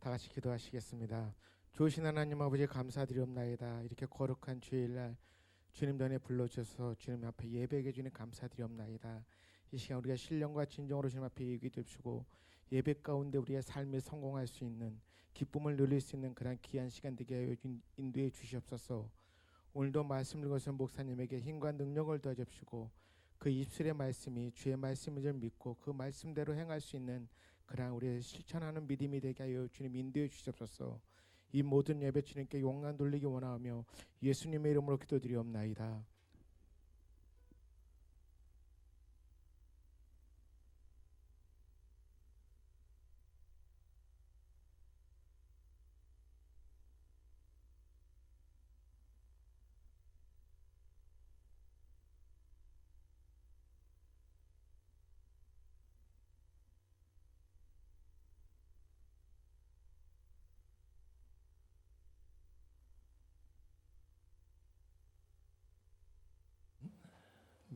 다 같이 기도하시겠습니다. 좋으신 하나님 아버지 감사드리옵나이다. 이렇게 거룩한 주일날 주님 전에 불러주셔서 주님 앞에 예배해 주님 감사드리옵나이다. 이 시간 우리가 신령과 진정으로 주님 앞에 예기 됩시고 예배 가운데 우리의 삶에 성공할 수 있는 기쁨을 누릴 수 있는 그런 귀한 시간 되게 하여 인도해 주시옵소서. 오늘도 말씀을 읽어서 목사님에게 힘과 능력을 더해 주시고 그 입술의 말씀이 주의 말씀인 줄 믿고 그 말씀대로 행할 수 있는 그러한 우리의 실천하는 믿음이 되게 하여 주님 인도해 주시옵소서. 이 모든 예배 주님께 영광 돌리기 원하며 예수님의 이름으로 기도드리옵나이다.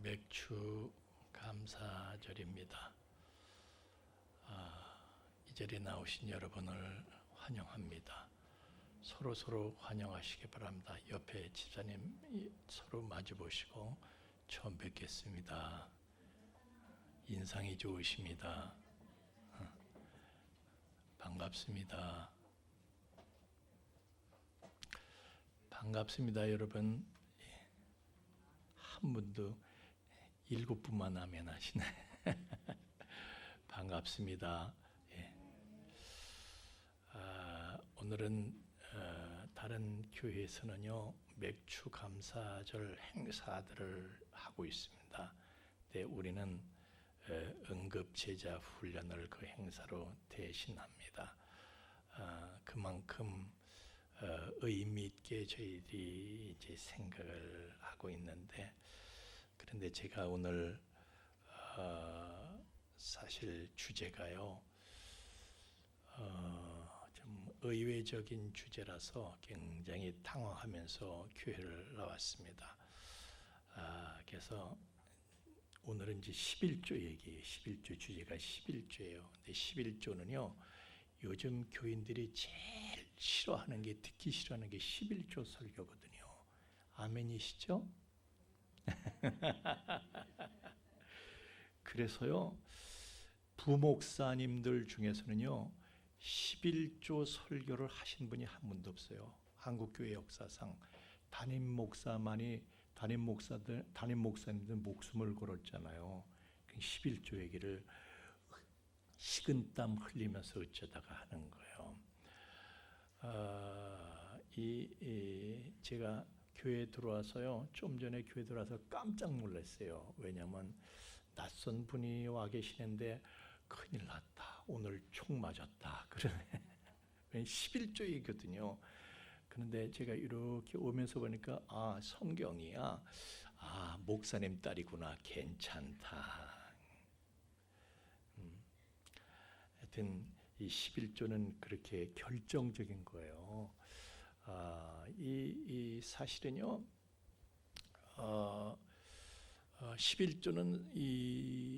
맥주 감사절입니다. 이 자리에 나오신 여러분을 환영합니다. 서로 환영하시기 바랍니다. 옆에 집사님 서로 마주 보시고 처음 뵙겠습니다. 인상이 좋으십니다. 반갑습니다. 반갑습니다, 여러분. 한 분도 7분만 하면 하시네. 반갑습니다. 예. 오늘은 다른 교회에서는요 맥주 감사절 행사들을 하고 있습니다. 근데 우리는 응급 제자 훈련을 그 행사로 대신합니다. 그만큼 의미 있게 저희들이 이제 생각을 하고 있는데, 그런데 제가 오늘 사실 주제가요 좀 의외적인 주제라서 굉장히 당황하면서 교회를 나왔습니다. 그래서 오늘은 이제 11조 얘기예요. 11조 주제가 11조예요. 근데 11조는요 요즘 교인들이 제일 싫어하는 게, 듣기 싫어하는 게 11조 설교거든요. 아멘이시죠? 그래서요 부목사님들 중에서는요 11조 설교를 하신 분이 한 분도 없어요. 한국교회 역사상 담임 목사님들 목숨을 걸었잖아요. 11조 얘기를 식은땀 흘리면서 어쩌다가 하는 거예요. 제가 교회에 들어와서요, 좀 전에 교회 들어와서 깜짝 놀랐어요. 왜냐하면 낯선 분이 와 계시는데 큰일 났다, 오늘 총 맞았다 그러네. 11조이거든요. 그런데 제가 이렇게 오면서 보니까 성경이야. 목사님 딸이구나. 괜찮다. 하여튼 이 11조는 그렇게 결정적인 거예요. 이 사실은요 11조는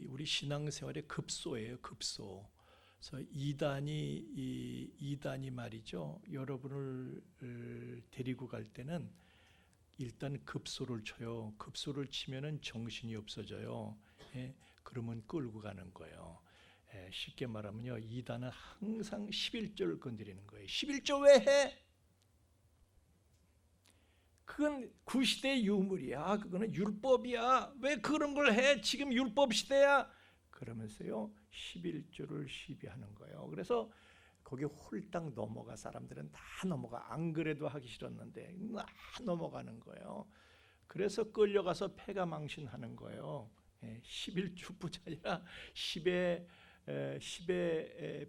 우리 신앙생활의 급소예요. 급소. 그래서 이단이 말이죠, 여러분을 데리고 갈 때는 일단 급소를 쳐요. 급소를 치면은 정신이 없어져요. 그러면 끌고 가는 거예요. 쉽게 말하면요, 이단은 항상 11조를 건드리는 거예요. 11조 왜 해? 그건 구시대의 유물이야. 그거는 율법이야. 왜 그런 걸 해? 지금 율법 시대야. 그러면서요 11조를 시비하는 거예요. 그래서 거기 홀딱 넘어가. 사람들은 다 넘어가. 안 그래도 하기 싫었는데 다 넘어가는 거예요. 그래서 끌려가서 패가 망신하는 거예요. 11조뿐 아니라 10의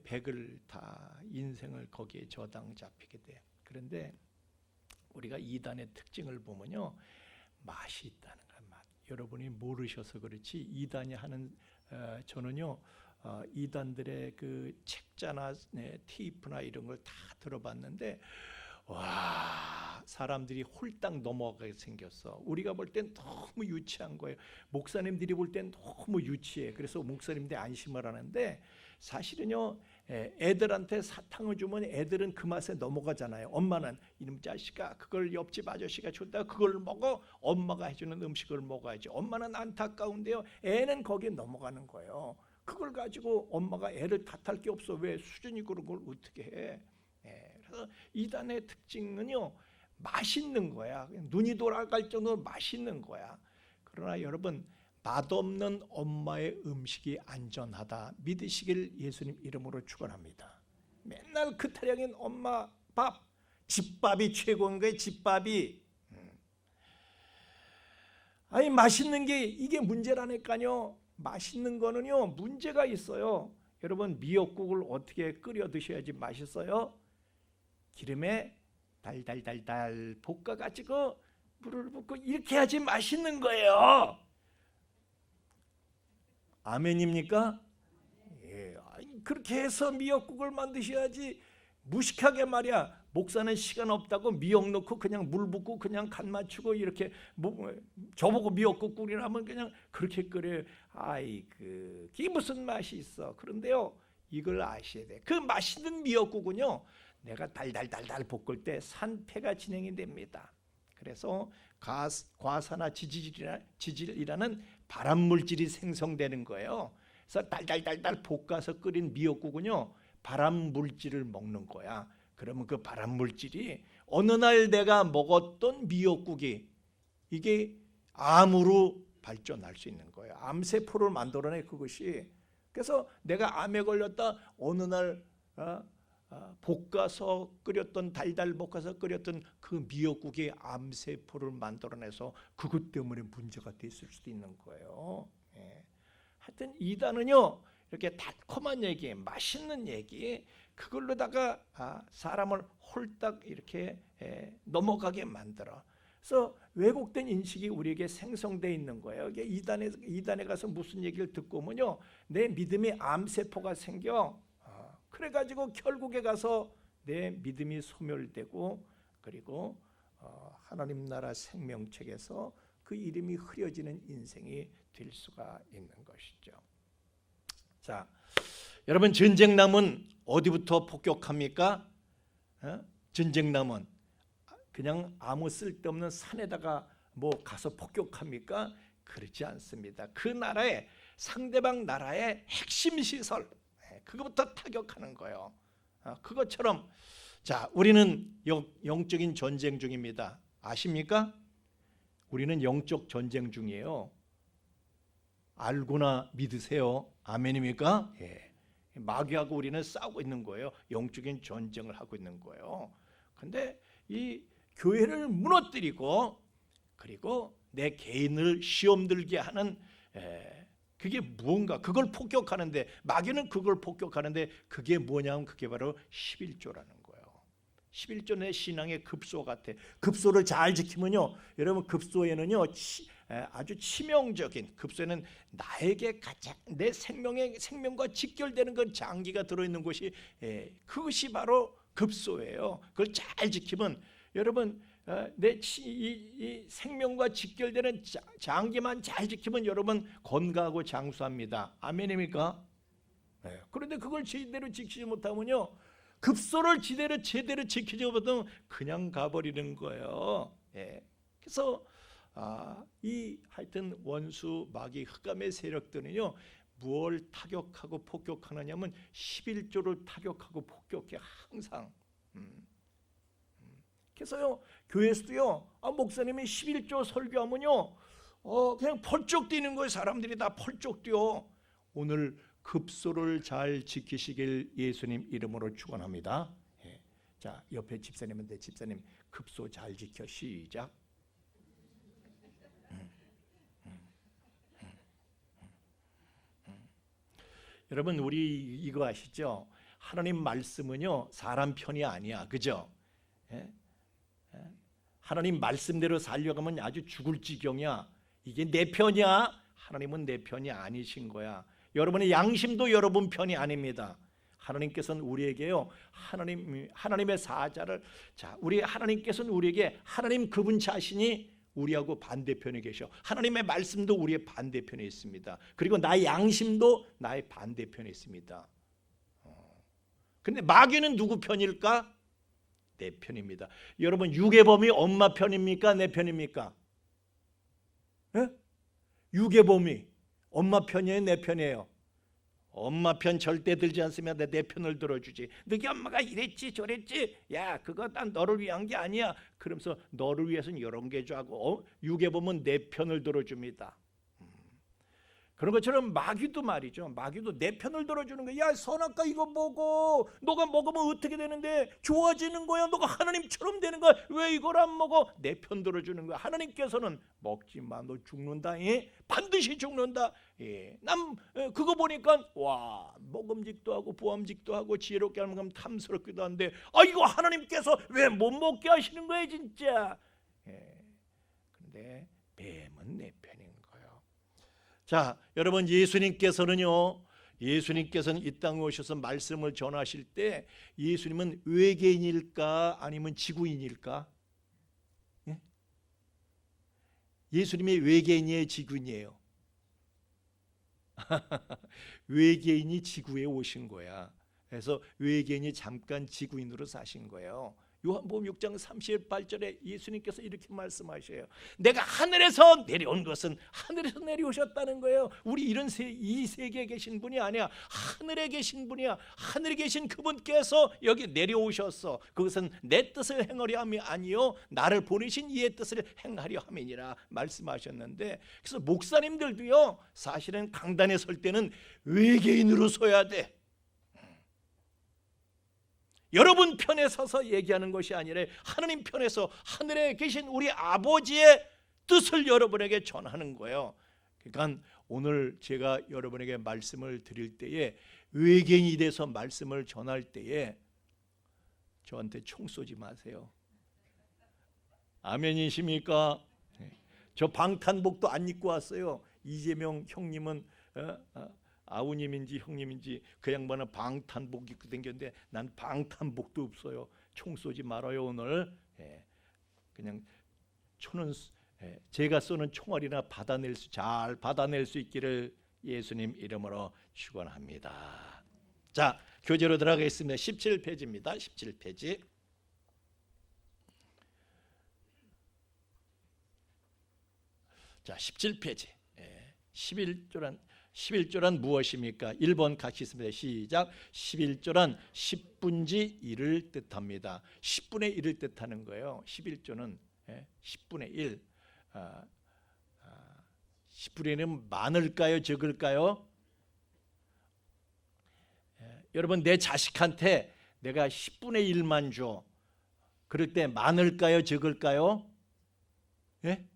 100을 다 인생을 거기에 저당 잡히게 돼. 그런데 우리가 이단의 특징을 보면요, 맛이 있다는 거야. 맛. 여러분이 모르셔서 그렇지 이단이 하는 저는요 이단들의 그 책자나 테이프나 이런 걸 다 들어봤는데, 와, 사람들이 홀딱 넘어가게 생겼어. 우리가 볼 땐 너무 유치한 거예요. 목사님들이 볼 땐 너무 유치해. 그래서 목사님들이 안심을 하는데, 사실은요 애들한테 사탕을 주면 애들은 그 맛에 넘어가잖아요. 엄마는 이놈 자식아 그걸 옆집 아저씨가 줬다 그걸 먹어. 엄마가 해주는 음식을 먹어야지. 엄마는 안타까운데요. 애는 거기에 넘어가는 거예요. 그걸 가지고 엄마가 애를 탓할 게 없어. 왜 수준이 그런 걸 어떻게 해. 그래서 이단의 특징은요. 맛있는 거야. 눈이 돌아갈 정도로 맛있는 거야. 그러나 여러분 맛없는 엄마의 음식이 안전하다 믿으시길 예수님 이름으로 축원합니다. 맨날 그 타령인 엄마 밥, 집밥이 최고인 거예요. 집밥이. 아니 맛있는 게 이게 문제라니까요. 맛있는 거는요 문제가 있어요. 여러분 미역국을 어떻게 끓여 드셔야지 맛있어요? 기름에 달달달달 볶아가지고 물을 붓고 이렇게 해야지 맛있는 거예요. 아멘입니까? 예, 그렇게 해서 미역국을 만드셔야지. 무식하게 말이야. 목사는 시간 없다고 미역 넣고 그냥 물 붓고 그냥 간 맞추고 이렇게 저보고 미역국 끓이라면 그냥 그렇게 끓여요. 그게 무슨 맛이 있어. 그런데요 이걸 아셔야 돼. 그 맛있는 미역국은요 내가 달달달달 볶을 때 산패가 진행이 됩니다. 그래서 과산화 지질이라는 발암물질이 생성되는 거예요. 그래서 달달달달 볶아서 끓인 미역국은요 발암물질을 먹는 거야. 그러면 그 발암물질이 어느 날 내가 먹었던 미역국이 이게 암으로 발전할 수 있는 거예요. 암세포를 만들어내 그것이. 그래서 내가 암에 걸렸다 어느 날 볶아서 끓였던 달달 볶아서 끓였던 그 미역국이 암세포를 만들어내서 그것 때문에 문제가 됐을 수도 있는 거예요. 하여튼 이단은요 이렇게 달콤한 얘기, 맛있는 얘기 그걸로다가 사람을 홀딱 이렇게 넘어가게 만들어. 그래서 왜곡된 인식이 우리에게 생성되어 있는 거예요. 이게 이단에 가서 무슨 얘기를 듣고 오면요 내 믿음이 암세포가 생겨. 그래가지고 결국에 가서 내 믿음이 소멸되고 그리고 하나님 나라 생명책에서 그 이름이 흐려지는 인생이 될 수가 있는 것이죠. 자, 여러분 전쟁남은 어디부터 폭격합니까? 전쟁남은 그냥 아무 쓸데없는 산에다가 가서 폭격합니까? 그렇지 않습니다. 그 나라의 상대방 나라의 핵심 시설 그거부터 타격하는 거예요. 그것처럼 자 우리는 영적인 전쟁 중입니다. 아십니까? 우리는 영적 전쟁 중이에요. 알고나 믿으세요. 아멘입니까? 예. 마귀하고 우리는 싸우고 있는 거예요. 영적인 전쟁을 하고 있는 거예요. 근데 이 교회를 무너뜨리고 그리고 내 개인을 시험 들게 하는 그게 무언가 그걸 폭격하는데 마귀는 그걸 폭격하는데 그게 뭐냐면 그게 바로 11조라는 거예요. 11조는 신앙의 급소 같아. 급소를 잘 지키면요 여러분 급소에는요 아주 치명적인 급소에는 나에게 가장 내 생명과 직결되는 그 장기가 들어있는 곳이 그것이 바로 급소예요. 그걸 잘 지키면 여러분 내 이 생명과 직결되는 장기만 잘 지키면 여러분 건강하고 장수합니다. 아멘입니까? 그런데 그걸 제대로 지키지 못하면요 급소를 제대로 지키지 못하면 그냥 가버리는 거예요. 그래서 이 하여튼 원수 마귀 흑암의 세력들은요 무엇을 타격하고 폭격하느냐면 11조를 타격하고 폭격해 항상. 그래서요 교회에서도요 목사님이 11조 설교하면요 그냥 펄쩍 뛰는 거예요. 사람들이 다 펄쩍 뛰어. 오늘 급소를 잘 지키시길 예수님 이름으로 축원합니다. 자 옆에 집사님한테 집사님 급소 잘 지켜 시작. 여러분 우리 이거 아시죠? 하나님 말씀은요 사람 편이 아니야. 그죠? 하나님 말씀대로 살려가면 아주 죽을 지경이야. 이게 내 편이야? 하나님은 내 편이 아니신 거야. 여러분의 양심도 여러분 편이 아닙니다. 하나님께서는 우리에게요 하나님의 사자를 우리 하나님께서는 우리에게 하나님 그분 자신이 우리하고 반대편에 계셔. 하나님의 말씀도 우리의 반대편에 있습니다. 그리고 나의 양심도 나의 반대편에 있습니다. 근데 마귀는 누구 편일까? 내 편입니다. 여러분, 유괴범이 엄마 편입니까? 내 편입니까? 예? 유괴범이 엄마 편이에요? 내 편이에요? 엄마 편 절대 들지 않습니다. 내 편을 들어주지. 너희 엄마가 이랬지 저랬지. 야, 그거 난 너를 위한 게 아니야. 그러면서 너를 위해서는 이런 게 좋아하고, 유괴범은 내 편을 들어줍니다. 그런 것처럼 마귀도 말이죠. 마귀도 내 편을 들어주는 거야. 야, 선악과 이거 먹어. 너가 먹으면 어떻게 되는데? 좋아지는 거야. 너가 하나님처럼 되는 거야. 왜 이걸 안 먹어? 내 편 들어주는 거야. 하나님께서는 먹지 마. 너 죽는다. 예? 반드시 죽는다. 예. 난 그거 보니까 와, 먹음직도 하고 보암직도 하고 지혜롭게 하면 탐스럽기도 한데, 아, 이거 하나님께서 왜 못 먹게 하시는 거예요, 진짜. 예. 근데 뱀은 내 편인 거예요. 자, 여러분, 예수님께서는 이 땅에 오셔서 말씀을 전하실 때 예수님은 외계인일까 아니면 지구인일까? 예? 예수님이 외계인이에요, 지구인이에요? 외계인이 지구에 오신 거야. 그래서 외계인이 잠깐 지구인으로 사신 거예요. 요한복음 6장 38절에 예수님께서 이렇게 말씀하셔요. 내가 하늘에서 내려온 것은 하늘에서 내려오셨다는 거예요. 우리 이 세계에 계신 분이 아니야. 하늘에 계신 분이야. 하늘에 계신 그분께서 여기 내려오셨어. 그것은 내 뜻을 행하려 함이 아니요 나를 보내신 이의 뜻을 행하려 함이니라 말씀하셨는데, 그래서 목사님들도요, 사실은 강단에 설 때는 외계인으로 서야 돼. 여러분 편에 서서 얘기하는 것이 아니라 하나님 편에서 하늘에 계신 우리 아버지의 뜻을 여러분에게 전하는 거예요. 그러니까 오늘 제가 여러분에게 말씀을 드릴 때에 외계인이 돼서 말씀을 전할 때에 저한테 총 쏘지 마세요. 아멘이십니까? 저 방탄복도 안 입고 왔어요. 이재명 형님은 아우님인지 형님인지 그 양반은 방탄복 입고 댕겼는데 난 방탄복도 없어요. 총 쏘지 말아요 오늘. 그냥 총은 제가 쏘는 총알이나 잘 받아낼 수 있기를 예수님 이름으로 축원합니다. 자, 교재로 들어가겠습니다. 17페이지입니다. 17페이지. 자, 17페이지. 11조란 무엇입니까? 1번 같이 있습니다. 시작. 11조란 10분지 1을 뜻합니다. 10분의 1을 뜻하는 거예요. 11조는 10분의 1. 10분의 1은 많을까요? 적을까요? 여러분, 내 자식한테 내가 10분의 1만 줘. 그럴 때 많을까요? 적을까요? 예?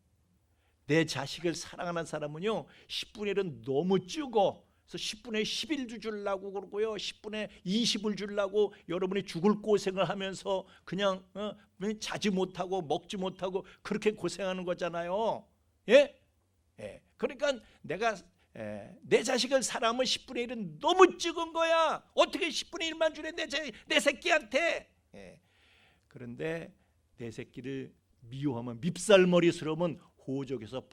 내 자식을 사랑하는 사람은요, 10분의 1은 너무 적어. 그래서 10분의 11도 주려고 그러고요, 10분의 20을 주려고 여러분이 죽을 고생을 하면서 그냥 자지 못하고 먹지 못하고 그렇게 고생하는 거잖아요. 예? 그러니까 내가 내 자식을 사랑하면 10분의 1은 너무 적은 거야. 어떻게 10분의 1만 주래 내 새끼한테. 그런데 내 새끼를 미워하면, 밉살머리스러우면 호적에서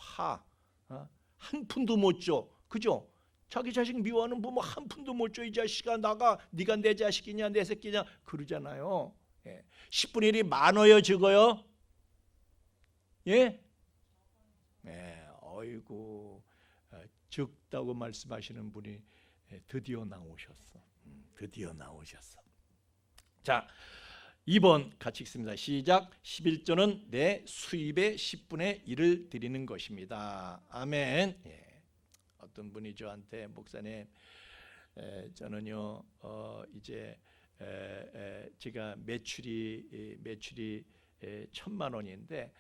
한 푼도 못 줘. 그죠? 자기 자식 미워하는 부모 한 푼도 못 줘. 이 자식아, 나가. 네가 내 자식이냐 내 새끼냐 그러잖아요. 10분의 1이 많아요, 적어요? 예? 어이구, 적다고 말씀하시는 분이 드디어 나오셨어. 드디어 나오셨어. 자, 2번 같이 읽습니다. 시작. 11조는 내 수입의 10분의 1을 드리는 것입니다. 아멘. 어떤 분이 저한테, 목사님, 저는요 이제 제가 매출이 1,000만 원인데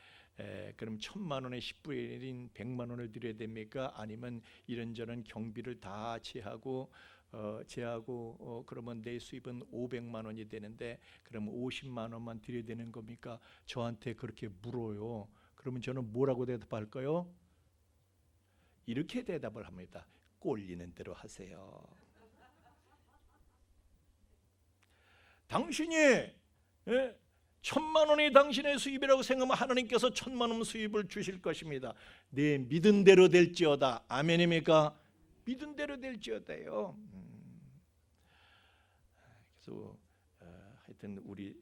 그럼 1,000만 원의 10분의 1인 100만 원을 드려야 됩니까? 아니면 이런저런 경비를 다 제하고 그러면 내 수입은 500만 원이 되는데 그럼 50만 원만 드려야 되는 겁니까? 저한테 그렇게 물어요. 그러면 저는 뭐라고 대답할까요? 이렇게 대답을 합니다. 꼴리는 대로 하세요. 당신이 1,000만 원이 당신의 수입이라고 생각하면 하나님께서 1,000만 원 수입을 주실 것입니다. 내 믿은 대로 될지어다. 아멘입니까? 믿은 대로 될지어다요. 그래서 하여튼 우리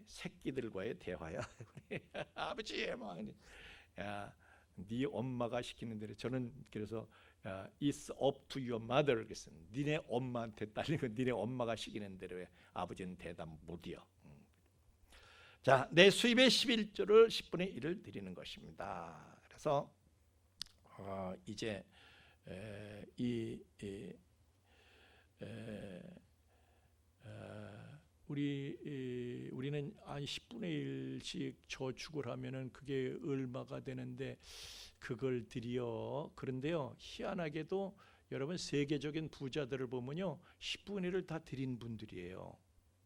새끼들과의 대화야. 아버지 막 야, 네 엄마가 시키는 대로. 저는 그래서 It's up to your mother 그랬어요. 니네 엄마한테 딸리고 니네 엄마가 시키는 대로 해. 아버지는 대답 못이요. 자, 내 수입의 11조를 10분의 1을 드리는 것입니다. 그래서 이제 우리는 한 10분의 1씩 저축을 하면은 그게 얼마가 되는데 그걸 드려. 그런데요, 희한하게도 여러분 세계적인 부자들을 보면요 10분의 1을 다 드린 분들이에요.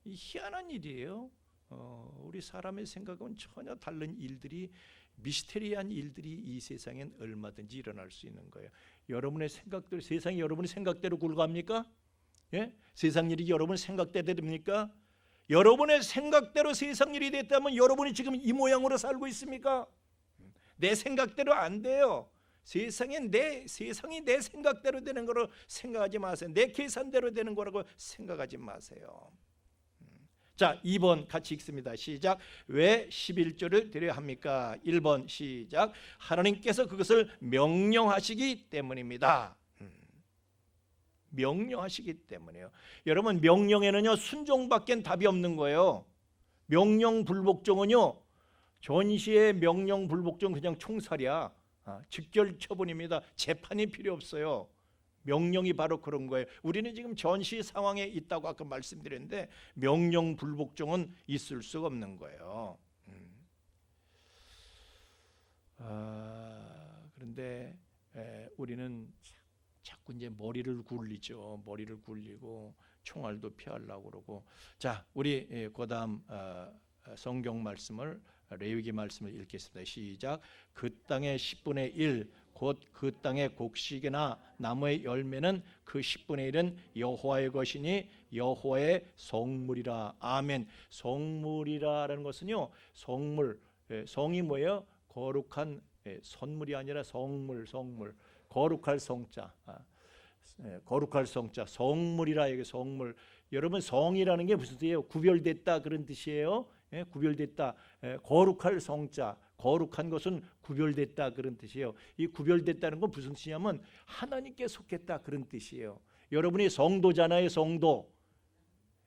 이 희한한 일이에요. 우리 사람의 생각은 전혀 다른 일들이, 미스테리한 일들이 이 세상엔 얼마든지 일어날 수 있는 거예요. 여러분의 생각대로, 세상이 여러분의 생각대로 굴러갑니까? 예? 세상 일이 여러분의 생각대로 됩니까? 여러분의 생각대로 세상 일이 됐다면 여러분이 지금 이 모양으로 살고 있습니까? 내 생각대로 안 돼요. 세상이 내 생각대로 되는 거로 생각하지 마세요. 내 계산대로 되는 거라고 생각하지 마세요. 자, 2번 같이 읽습니다. 시작. 왜 11조를 드려야 합니까? 1번 시작. 하나님께서 그것을 명령하시기 때문입니다. 명령하시기 때문에요. 여러분, 명령에는요 순종밖엔 답이 없는 거예요. 명령 불복종은요, 전시의 명령 불복종 그냥 총살이야. 즉결 처분입니다. 재판이 필요 없어요. 명령이 바로 그런 거예요. 우리는 지금 전시 상황에 있다고 아까 말씀드렸는데 명령 불복종은 있을 수가 없는 거예요. 그런데 우리는 자꾸 이제 머리를 굴리죠. 머리를 굴리고 총알도 피하려고 그러고. 자, 우리 그다음 성경 말씀을, 레위기 말씀을 읽겠습니다. 시작. 그 땅의 10분의 1 곧 그 땅의 곡식이나 나무의 열매는 그 10분의 1은 여호와의 것이니 여호와의 성물이라. 아멘. 성물이라는 것은요, 성물, 성이 뭐예요? 거룩한, 선물이 아니라 성물. 거룩할 성자, 거룩할 성자, 성물이라. 이게 성물. 여러분, 성이라는 게 무슨 뜻이에요? 구별됐다 그런 뜻이에요. 구별됐다. 거룩할 성자, 거룩한 것은 구별됐다 그런 뜻이에요. 이 구별됐다는 건 무슨 뜻이냐면 하나님께 속했다 그런 뜻이에요. 여러분이 성도잖아요.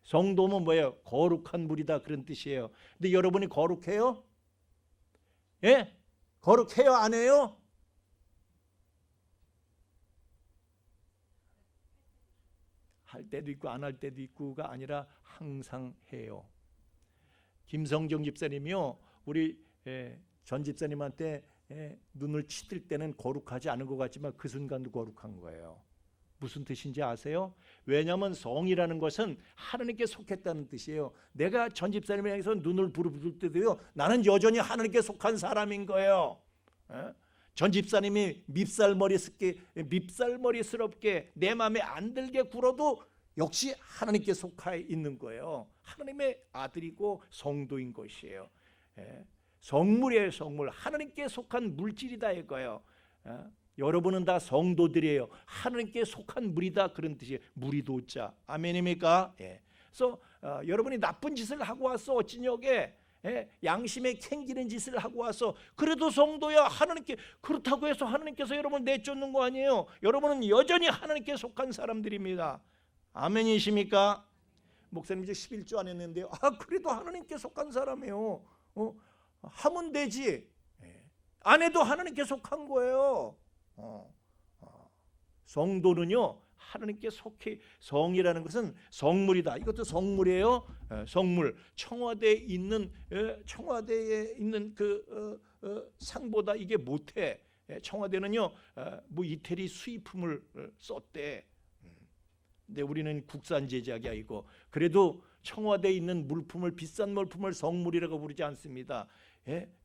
성도면 뭐예요? 거룩한 물이다 그런 뜻이에요. 근데 여러분이 거룩해요? 예? 거룩해요? 안 해요? 할 때도 있고 안 할 때도 있고가 아니라 항상 해요. 김성정 집사님이요, 우리 전 집사님한테 눈을 치뜰 때는 거룩하지 않은 것 같지만 그 순간도 거룩한 거예요. 무슨 뜻인지 아세요? 왜냐하면 성이라는 것은 하나님께 속했다는 뜻이에요. 내가 전 집사님을 향해서 눈을 부릅뜨을 때도요, 나는 여전히 하나님께 속한 사람인 거예요. 전 집사님이 밉살머리스럽게 내 마음에 안 들게 굴어도 역시 하나님께 속해 있는 거예요. 하나님의 아들이고 성도인 것이에요. 성물이에요. 성물. 하나님께 속한 물질이다 이거예요. 여러분은 다 성도들이에요. 하나님께 속한 물이다 그런 뜻이에요. 무리도자. 아멘입니까? 그래서 여러분이 나쁜 짓을 하고 왔어. 어찌녁에 양심에 캥기는 짓을 하고 와서 그래도 성도야. 하나님께, 그렇다고 해서 하나님께서 여러분을 내쫓는 거 아니에요. 여러분은 여전히 하나님께 속한 사람들입니다. 아멘이십니까? 목사님 이제 11조 안 했는데요. 그래도 하나님께 속한 사람이에요. 하면 되지. 안 해도 하나님께 속한 거예요. 성도는요 하나님께 속해. 성이라는 것은 성물이다. 이것도 성물이에요. 성물. 청와대에 있는 그 상보다 이게 못해. 청와대는요 뭐 이태리 수입품을 썼대. 근데 우리는 국산 제작이 아니고, 그래도 청와대에 있는 물품을, 비싼 물품을 성물이라고 부르지 않습니다.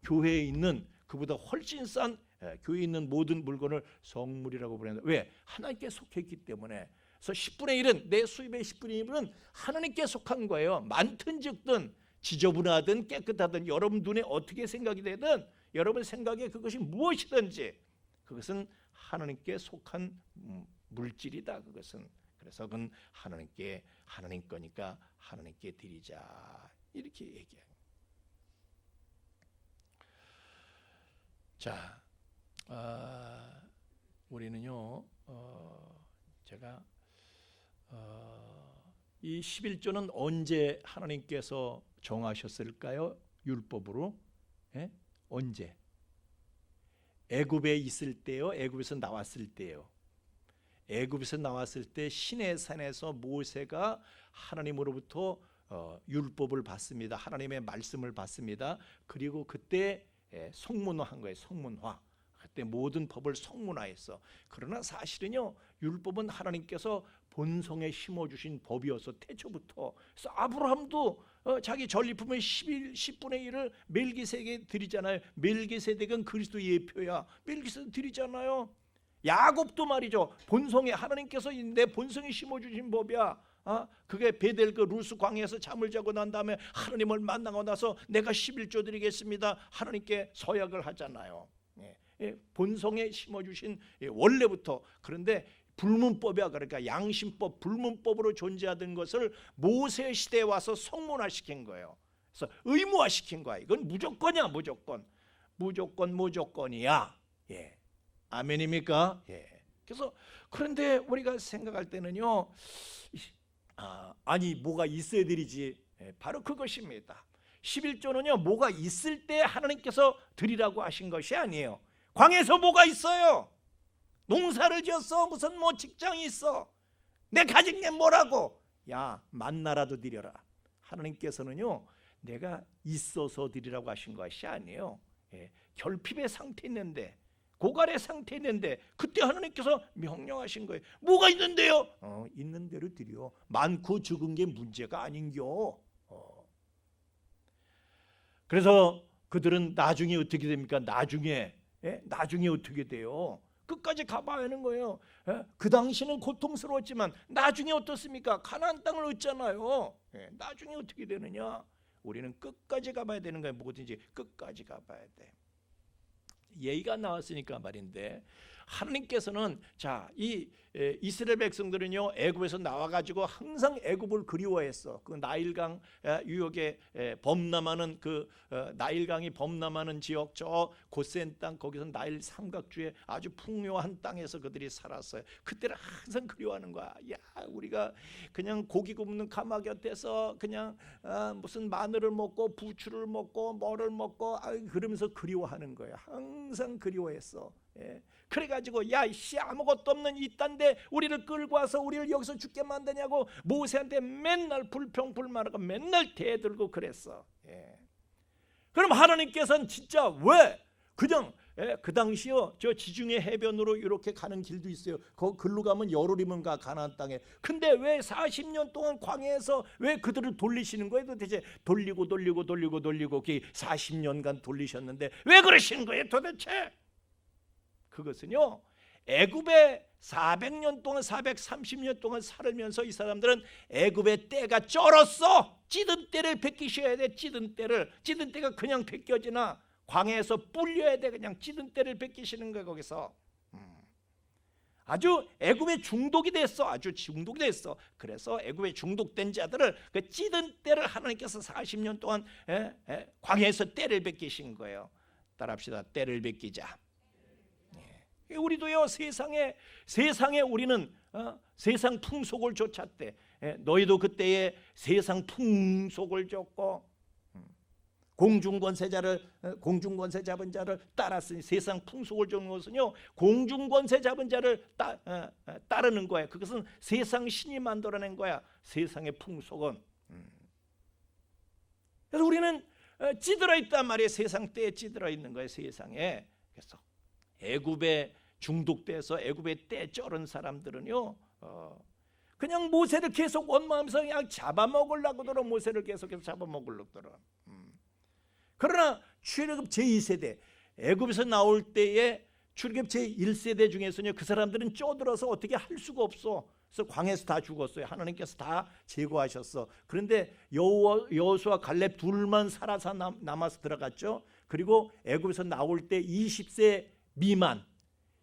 교회에 있는 그보다 훨씬 싼, 교회에 있는 모든 물건을 성물이라고 부릅니다. 왜? 하나님께 속했기 때문에. 그래서 10분의 1은, 내 수입의 10분의 1은 하나님께 속한 거예요. 많든 적든, 지저분하든 깨끗하든, 여러분 눈에 어떻게 생각이 되든, 여러분 생각에 그것이 무엇이든지 그것은 하나님께 속한 물질이다. 그것은 그래서 그건 하나님 거니까 하나님께 드리자 이렇게 얘기해요. 자, 우리는요, 제가 이 11조는 언제 하나님께서 정하셨을까요? 율법으로? 예? 언제? 애굽에 있을 때요? 애굽에서 나왔을 때요? 애굽에서 나왔을 때 시내산에서 모세가 하나님으로부터 율법을 받습니다. 하나님의 말씀을 받습니다. 그리고 그때 성문화한 거예요. 성문화. 그때 모든 법을 성문화했어. 그러나 사실은요, 율법은 하나님께서 본성에 심어주신 법이어서 태초부터. 그래서 아브라함도 자기 전리품의 10분의 1을 멜기세덱에 드리잖아요. 멜기세덱은 그리스도 예표야. 멜기세덱 드리잖아요. 야곱도 말이죠. 본성에 하나님께서 내 본성에 심어주신 법이야. 그게 베델 그 루스 광야에서 잠을 자고 난 다음에 하나님을 만나고 나서 내가 11조 드리겠습니다. 하나님께 서약을 하잖아요. 본성에 심어주신 원래부터. 그런데 불문법이야. 그러니까 양심법, 불문법으로 존재하던 것을 모세 시대에 와서 성문화시킨 거예요. 그래서 의무화시킨 거야. 이건 무조건이야, 무조건. 무조건이야. 예. 아멘입니까? 예. 그래서 그런데 우리가 생각할 때는요, 아니 뭐가 있어야 드리지. 바로 그것입니다. 11조는요, 뭐가 있을 때 하나님께서 드리라고 하신 것이 아니에요. 광야에서 뭐가 있어요? 농사를 지었어. 무슨 뭐 직장이 있어. 내 가진 게 뭐라고? 야, 만나라도 드려라. 하나님께서는요, 내가 있어서 드리라고 하신 것이 아니에요. 결핍의 상태 있는데, 고갈의 상태 있는데, 그때 하나님께서 명령하신 거예요. 뭐가 있는데요? 있는 대로 드려. 많고 적은 게 문제가 아닌겨. 그래서 그들은 나중에 어떻게 됩니까? 나중에 어떻게 돼요? 끝까지 가봐야 하는 거예요. 그 당시는 고통스러웠지만 나중에 어떻습니까? 가나안 땅을 얻잖아요. 나중에 어떻게 되느냐? 우리는 끝까지 가봐야 되는 거예요. 뭐든지 끝까지 가봐야 돼. 예의가 나왔으니까 말인데, 하나님께서는 이 이스라엘 백성들은요, 애굽에서 나와가지고 항상 애굽을 그리워했어. 그 나일강 유역에 범람하는 그 나일강이 범람하는 지역, 저 고센 땅, 거기서 나일 삼각주에 아주 풍요한 땅에서 그들이 살았어요. 그때를 항상 그리워하는 거야. 야, 우리가 그냥 고기 굽는 가마 곁에서 그냥 무슨 마늘을 먹고 부추를 먹고 뭐를 먹고 그러면서 그리워하는 거야. 항상 그리워했어. 그래가지고 야, 씨, 아무것도 없는 이 땅인데 우리를 끌고 와서 우리를 여기서 죽게 만드냐고 모세한테 맨날 불평불만하고 맨날 대들고 그랬어. 그럼 하나님께서는 진짜 왜 그냥 그 당시요, 저 지중해 해변으로 이렇게 가는 길도 있어요. 거 글로 가면 열흘이면 가, 가나안 땅에. 근데 왜 40년 동안 광야에서 왜 그들을 돌리시는 거예요? 도대체 돌리고 40년간 돌리셨는데 왜 그러시는 거예요 도대체? 그것은요, 애굽에 400년 동안 430년 동안 살면서 이 사람들은 애굽의 때가 쩔었어. 찌든 때를 베끼셔야 돼. 찌든 때가 그냥 베껴지나? 광야에서 불려야 돼. 그냥 찌든 때를 베끼시는 거야. 거기서 아주 애굽에 중독이 됐어. 아주 중독이 됐어. 그래서 애굽에 중독된 자들을 그 찌든 때를 하나님께서 40년 동안 광야에서 때를 베끼신 거예요. 따라합시다. 때를 베끼자. 우리도요, 세상에 우리는 세상 풍속을 쫓았대. 너희도 그때의 세상 풍속을 쫓고 공중권세 잡은 자를 따랐으니, 세상 풍속을 쫓는 것은요, 공중권세 잡은 자를 따르는 거야. 그것은 세상 신이 만들어낸 거야. 세상의 풍속은. 그래서 우리는 찌들어 있단 말이에요. 세상 때에 찌들어 있는 거예요. 세상에. 그래서 애굽에 중독돼서 애굽에 때 쩔은 사람들은요, 그냥 모세를 계속 원망하면서 그냥 잡아먹으려고 들어. 모세를 계속해서 잡아먹으려고 들어. 그러나 출애굽 제2세대, 애굽에서 나올 때에 출애굽 제1세대 중에서는요, 그 사람들은 쪄들어서 어떻게 할 수가 없어. 그래서 광야에서 다 죽었어요. 하나님께서 다 제거하셨어. 그런데 여호수아 갈렙 둘만 살아서 남아서 들어갔죠. 그리고 애굽에서 나올 때 20세 미만,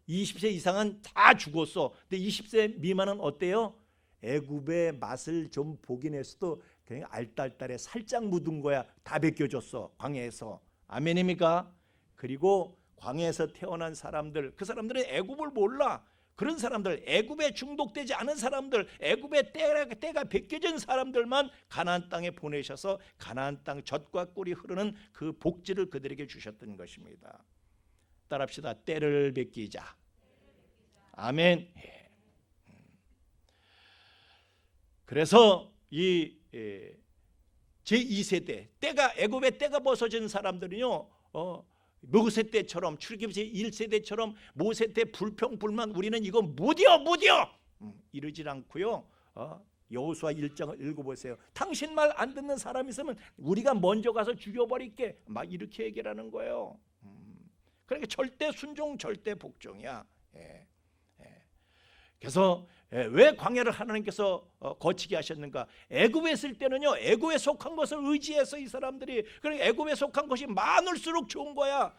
20세 이상은 다 죽었어. 근데 20세 미만은 어때요? 애굽의 맛을 좀 보긴 했어도 그냥 알딸딸해 살짝 묻은 거야. 다 벗겨줬어 광야에서. 아멘입니까? 그리고 광야에서 태어난 사람들, 그 사람들은 애굽을 몰라. 그런 사람들, 애굽에 중독되지 않은 사람들, 애굽의 때가 벗겨진 사람들만 가나안 땅에 보내셔서 가나안 땅 젖과 꿀이 흐르는 그 복지를 그들에게 주셨던 것입니다. 따라합시다. 때를 벗기자. 아멘. 그래서 이 제2세대 때가 애굽의 때가 벗어진 사람들은요, 모세 때처럼 출애굽기 1세대처럼 모세 때 불평불만 우리는 이거 무디어 이러질 않고요. 여호수아 1장을 읽어보세요. 당신 말 안 듣는 사람 있으면 우리가 먼저 가서 죽여버릴게. 막 이렇게 얘기를 하는 거예요. 그러니까 절대 순종, 절대 복종이야. 그래서 왜 광야를 하나님께서 거치게 하셨는가? 애굽에 있을 때는요, 애굽에 속한 것을 의지해서 이 사람들이, 그러니까 애굽에 속한 것이 많을수록 좋은 거야.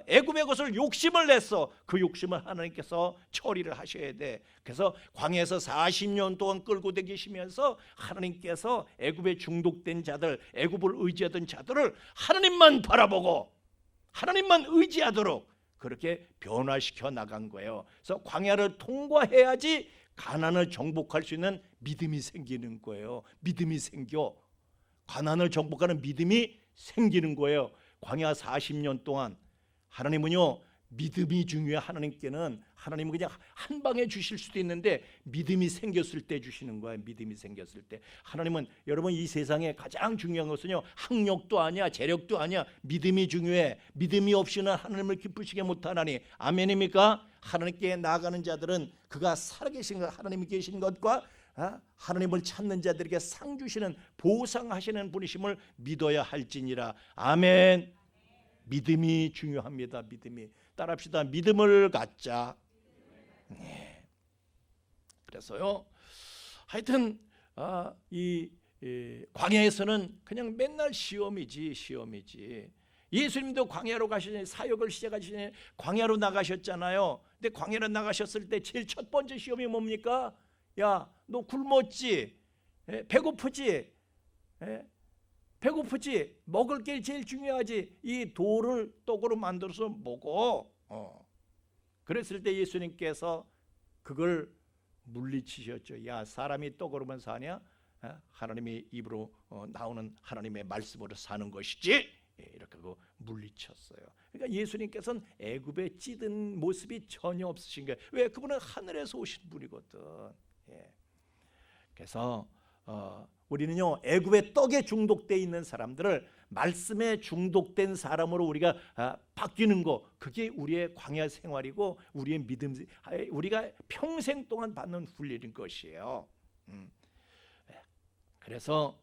애굽의 것을 욕심을 냈어. 그 욕심을 하나님께서 처리를 하셔야 돼. 그래서 광야에서 40년 동안 끌고 다니시면서 하나님께서 애굽에 중독된 자들, 애굽을 의지하던 자들을 하나님만 바라보고 하나님만 의지하도록 그렇게 변화시켜 나간 거예요. 그래서 광야를 통과해야지 가나안을 정복할 수 있는 믿음이 생기는 거예요. 믿음이 생겨. 가나안을 정복하는 믿음이 생기는 거예요. 광야 40년 동안 하나님은요, 믿음이 중요해. 하나님은 그냥 한 방에 주실 수도 있는데 믿음이 생겼을 때 주시는 거예요. 믿음이 생겼을 때. 하나님은 여러분 이 세상에 가장 중요한 것은요, 학력도 아니야, 재력도 아니야. 믿음이 중요해. 믿음이 없이는 하나님을 기쁘시게 못하나니. 아멘입니까? 하나님께 나아가는 자들은 그가 살아계신 것, 하나님이 계신 것과 하나님을 찾는 자들에게 상 주시는, 보상하시는 분이심을 믿어야 할지니라. 아멘. 믿음이 중요합니다. 믿음이. 따라합시다. 믿음을 갖자. 네. 그래서요, 하여튼 이 광야에서는 그냥 맨날 시험이지. 예수님도 광야로 가시니, 사역을 시작하시니 광야로 나가셨잖아요. 근데 광야로 나가셨을 때 제일 첫 번째 시험이 뭡니까? 야, 너 굶었지? 배고프지? 배고프지? 먹을 게 제일 중요하지. 이 돌을 떡으로 만들어서 먹어. 그랬을 때 예수님께서 그걸 물리치셨죠. 야, 사람이 떡으로만 사냐? 하나님의 입으로 나오는 하나님의 말씀으로 사는 것이지. 이렇게 하고 물리쳤어요. 그러니까 예수님께서는 애굽에 찌든 모습이 전혀 없으신 거예요. 왜? 그분은 하늘에서 오신 분이거든. 그래서 우리는요, 애굽의 떡에 중독되어 있는 사람들을 말씀에 중독된 사람으로 우리가 바뀌는 거, 그게 우리의 광야 생활이고 우리의 믿음, 우리가 평생 동안 받는 훈련인 것이에요. 그래서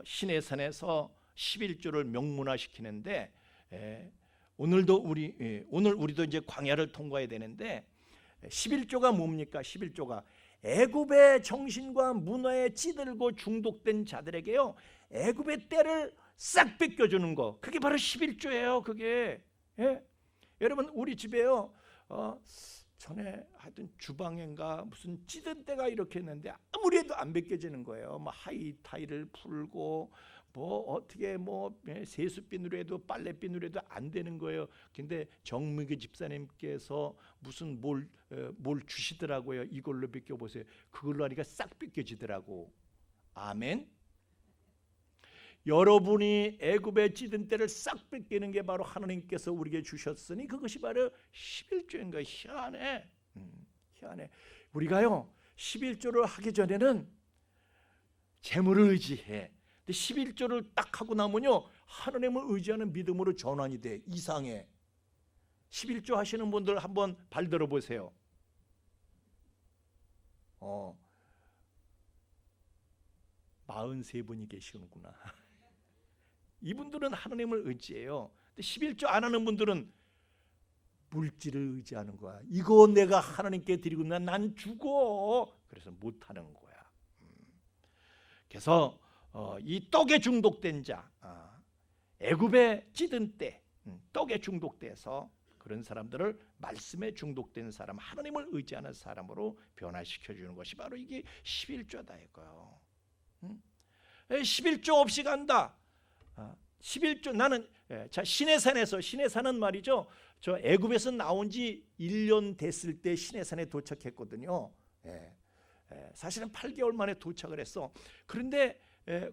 시내산에서 11조를 명문화시키는데, 오늘 우리도 이제 광야를 통과해야 되는데, 11조가 뭡니까? 11조가 애굽의 정신과 문화에 찌들고 중독된 자들에게요, 애굽의 때를 싹 뺏겨주는 거, 그게 바로 11조예요. 그게. 여러분, 우리 집에요, 전에 하여튼 주방인가 무슨 찌든 때가 이렇게 했는데 아무리 해도 안 벗겨지는 거예요. 뭐 하이타이를 풀고 뭐 어떻게 뭐 세수비누로 해도 빨래비누로 해도 안 되는 거예요. 근데 정미기 집사님께서 무슨 뭘 주시더라고요. 이걸로 벗겨보세요. 그걸로 하니까 싹 벗겨지더라고. 아멘. 여러분이 애굽의 찌든 때를 싹 뺏기는 게 바로 하나님께서 우리에게 주셨으니 그것이 바로 11조인 거예요. 희한해. 희한해. 우리가요, 11조를 하기 전에는 재물을 의지해. 근데 11조를 딱 하고 나면요, 하나님을 의지하는 믿음으로 전환이 돼. 이상해. 11조 하시는 분들 한번 발 들어 보세요. 43분이 계시는구나. 이분들은 하나님을 의지해요. 근데 11조 안 하는 분들은 물질을 의지하는 거야. 이거 내가 하나님께 드리고 난 죽어. 그래서 못 하는 거야. 그래서 이 떡에 중독된 자, 애굽에 찌든 때 떡에 중독돼서 그런 사람들을 말씀에 중독된 사람, 하나님을 의지하는 사람으로 변화시켜 주는 것이 바로 이게 11조다 이거요. 11조 없이 간다. 11조 나는 자 시내산은 말이죠. 저 애굽에서 나온 지 1년 됐을 때 시내산에 도착했거든요. 사실은 8개월 만에 도착을 했어. 그런데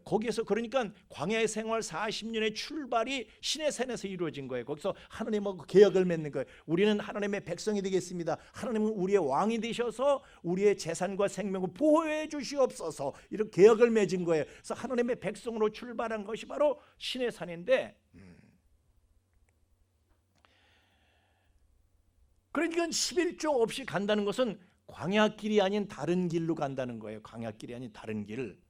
거기에서 그러니까 광야의 생활 40년의 출발이 시내산에서 이루어진 거예요. 거기서 하나님하고 계약을 맺는 거예요. 우리는 하나님의 백성이 되겠습니다. 하나님은 우리의 왕이 되셔서 우리의 재산과 생명을 보호해 주시옵소서. 이런 계약을 맺은 거예요. 그래서 하나님의 백성으로 출발한 것이 바로 시내산인데 그러니까 11조 없이 간다는 것은 광야길이 아닌 다른 길로 간다는 거예요. 광야길이 아닌 다른 길.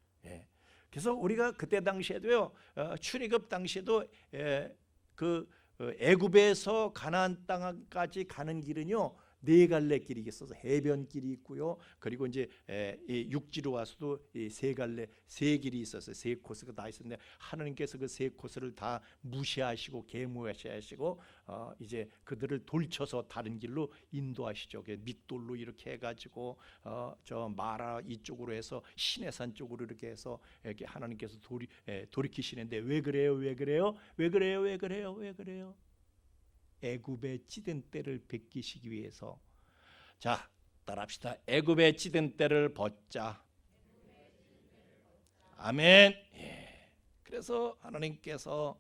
그래서 우리가 그때 당시에도요, 출애굽 당시에도 그 애굽에서 가나안 땅까지 가는 길은요 4갈래 길이 있어서 해변길이 있고요. 그리고 이제 육지로 와서도 세 갈래 세 길이 있었어요. 세 코스가 다 있었는데 하나님께서 그 세 코스를 다 무시하시고 계무하시고 이제 그들을 돌쳐서 다른 길로 인도하시죠. 밑돌로 이렇게 해가지고 저 마라 이쪽으로 해서 시내산 쪽으로 이렇게 해서 이렇게 하나님께서 돌이키시는데 왜 그래요? 애굽의 찌든 때를 벗기시기 위해서. 자, 따라합시다. 애굽의 찌든 때를 벗자. 아멘. 그래서 하나님께서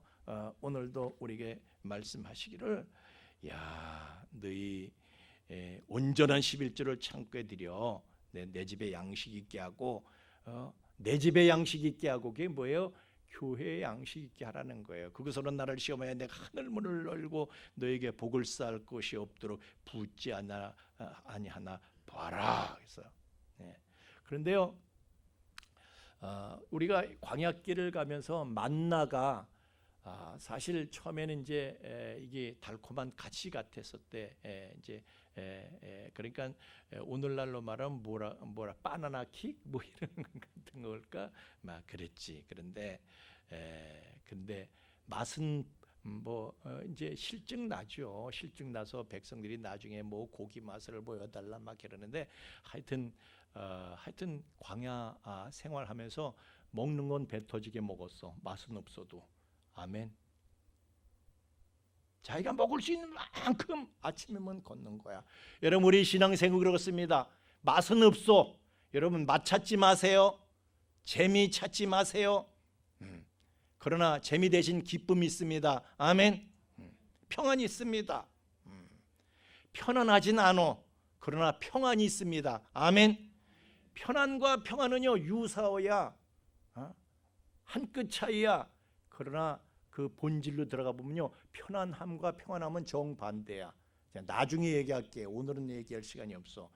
오늘도 우리에게 말씀하시기를, 야, 너희 온전한 11조를 창고에 들여 내 집에 양식 있게 하고, 내 집에 양식 있게 하고, 그게 뭐예요? 교회의 양식 있게 하라는 거예요. 그것으로 나를 시험하여 내가 하늘 문을 열고 너에게 복을 쌓을 것이 없도록 붙지 아니하나 봐라. 그래서 그런데요, 우리가 광야길을 가면서 만나가 사실 처음에는 이제 이게 달콤한 가시 같았었대. 이제 그러니까 오늘날로 말하면 뭐라 바나나 킥 뭐 이런 같은 걸까 막 그랬지. 근데 맛은 뭐 이제 실증 나죠. 실증 나서 백성들이 나중에 뭐 고기 맛을 보여달라 막 이러는데 하여튼 광야 생활하면서 먹는 건 배 터지게 먹었어. 맛은 없어도. 아멘. 자기가 먹을 수 있는 만큼 아침에만 걷는 거야. 여러분, 우리 신앙생활 그렇습니다. 맛은 없어. 여러분, 맛 찾지 마세요. 재미 찾지 마세요. 그러나 재미 대신 기쁨이 있습니다. 아멘. 평안이 있습니다. 편안하진 않아. 그러나 평안이 있습니다. 아멘. 편안과 평안은요 유사어야. 한 끗 차이야. 그러나 그 본질로 들어가 보면요 편안함과 평안함은 정반대야. 나중에 얘기할게. 오늘은 얘기할 시간이 없어.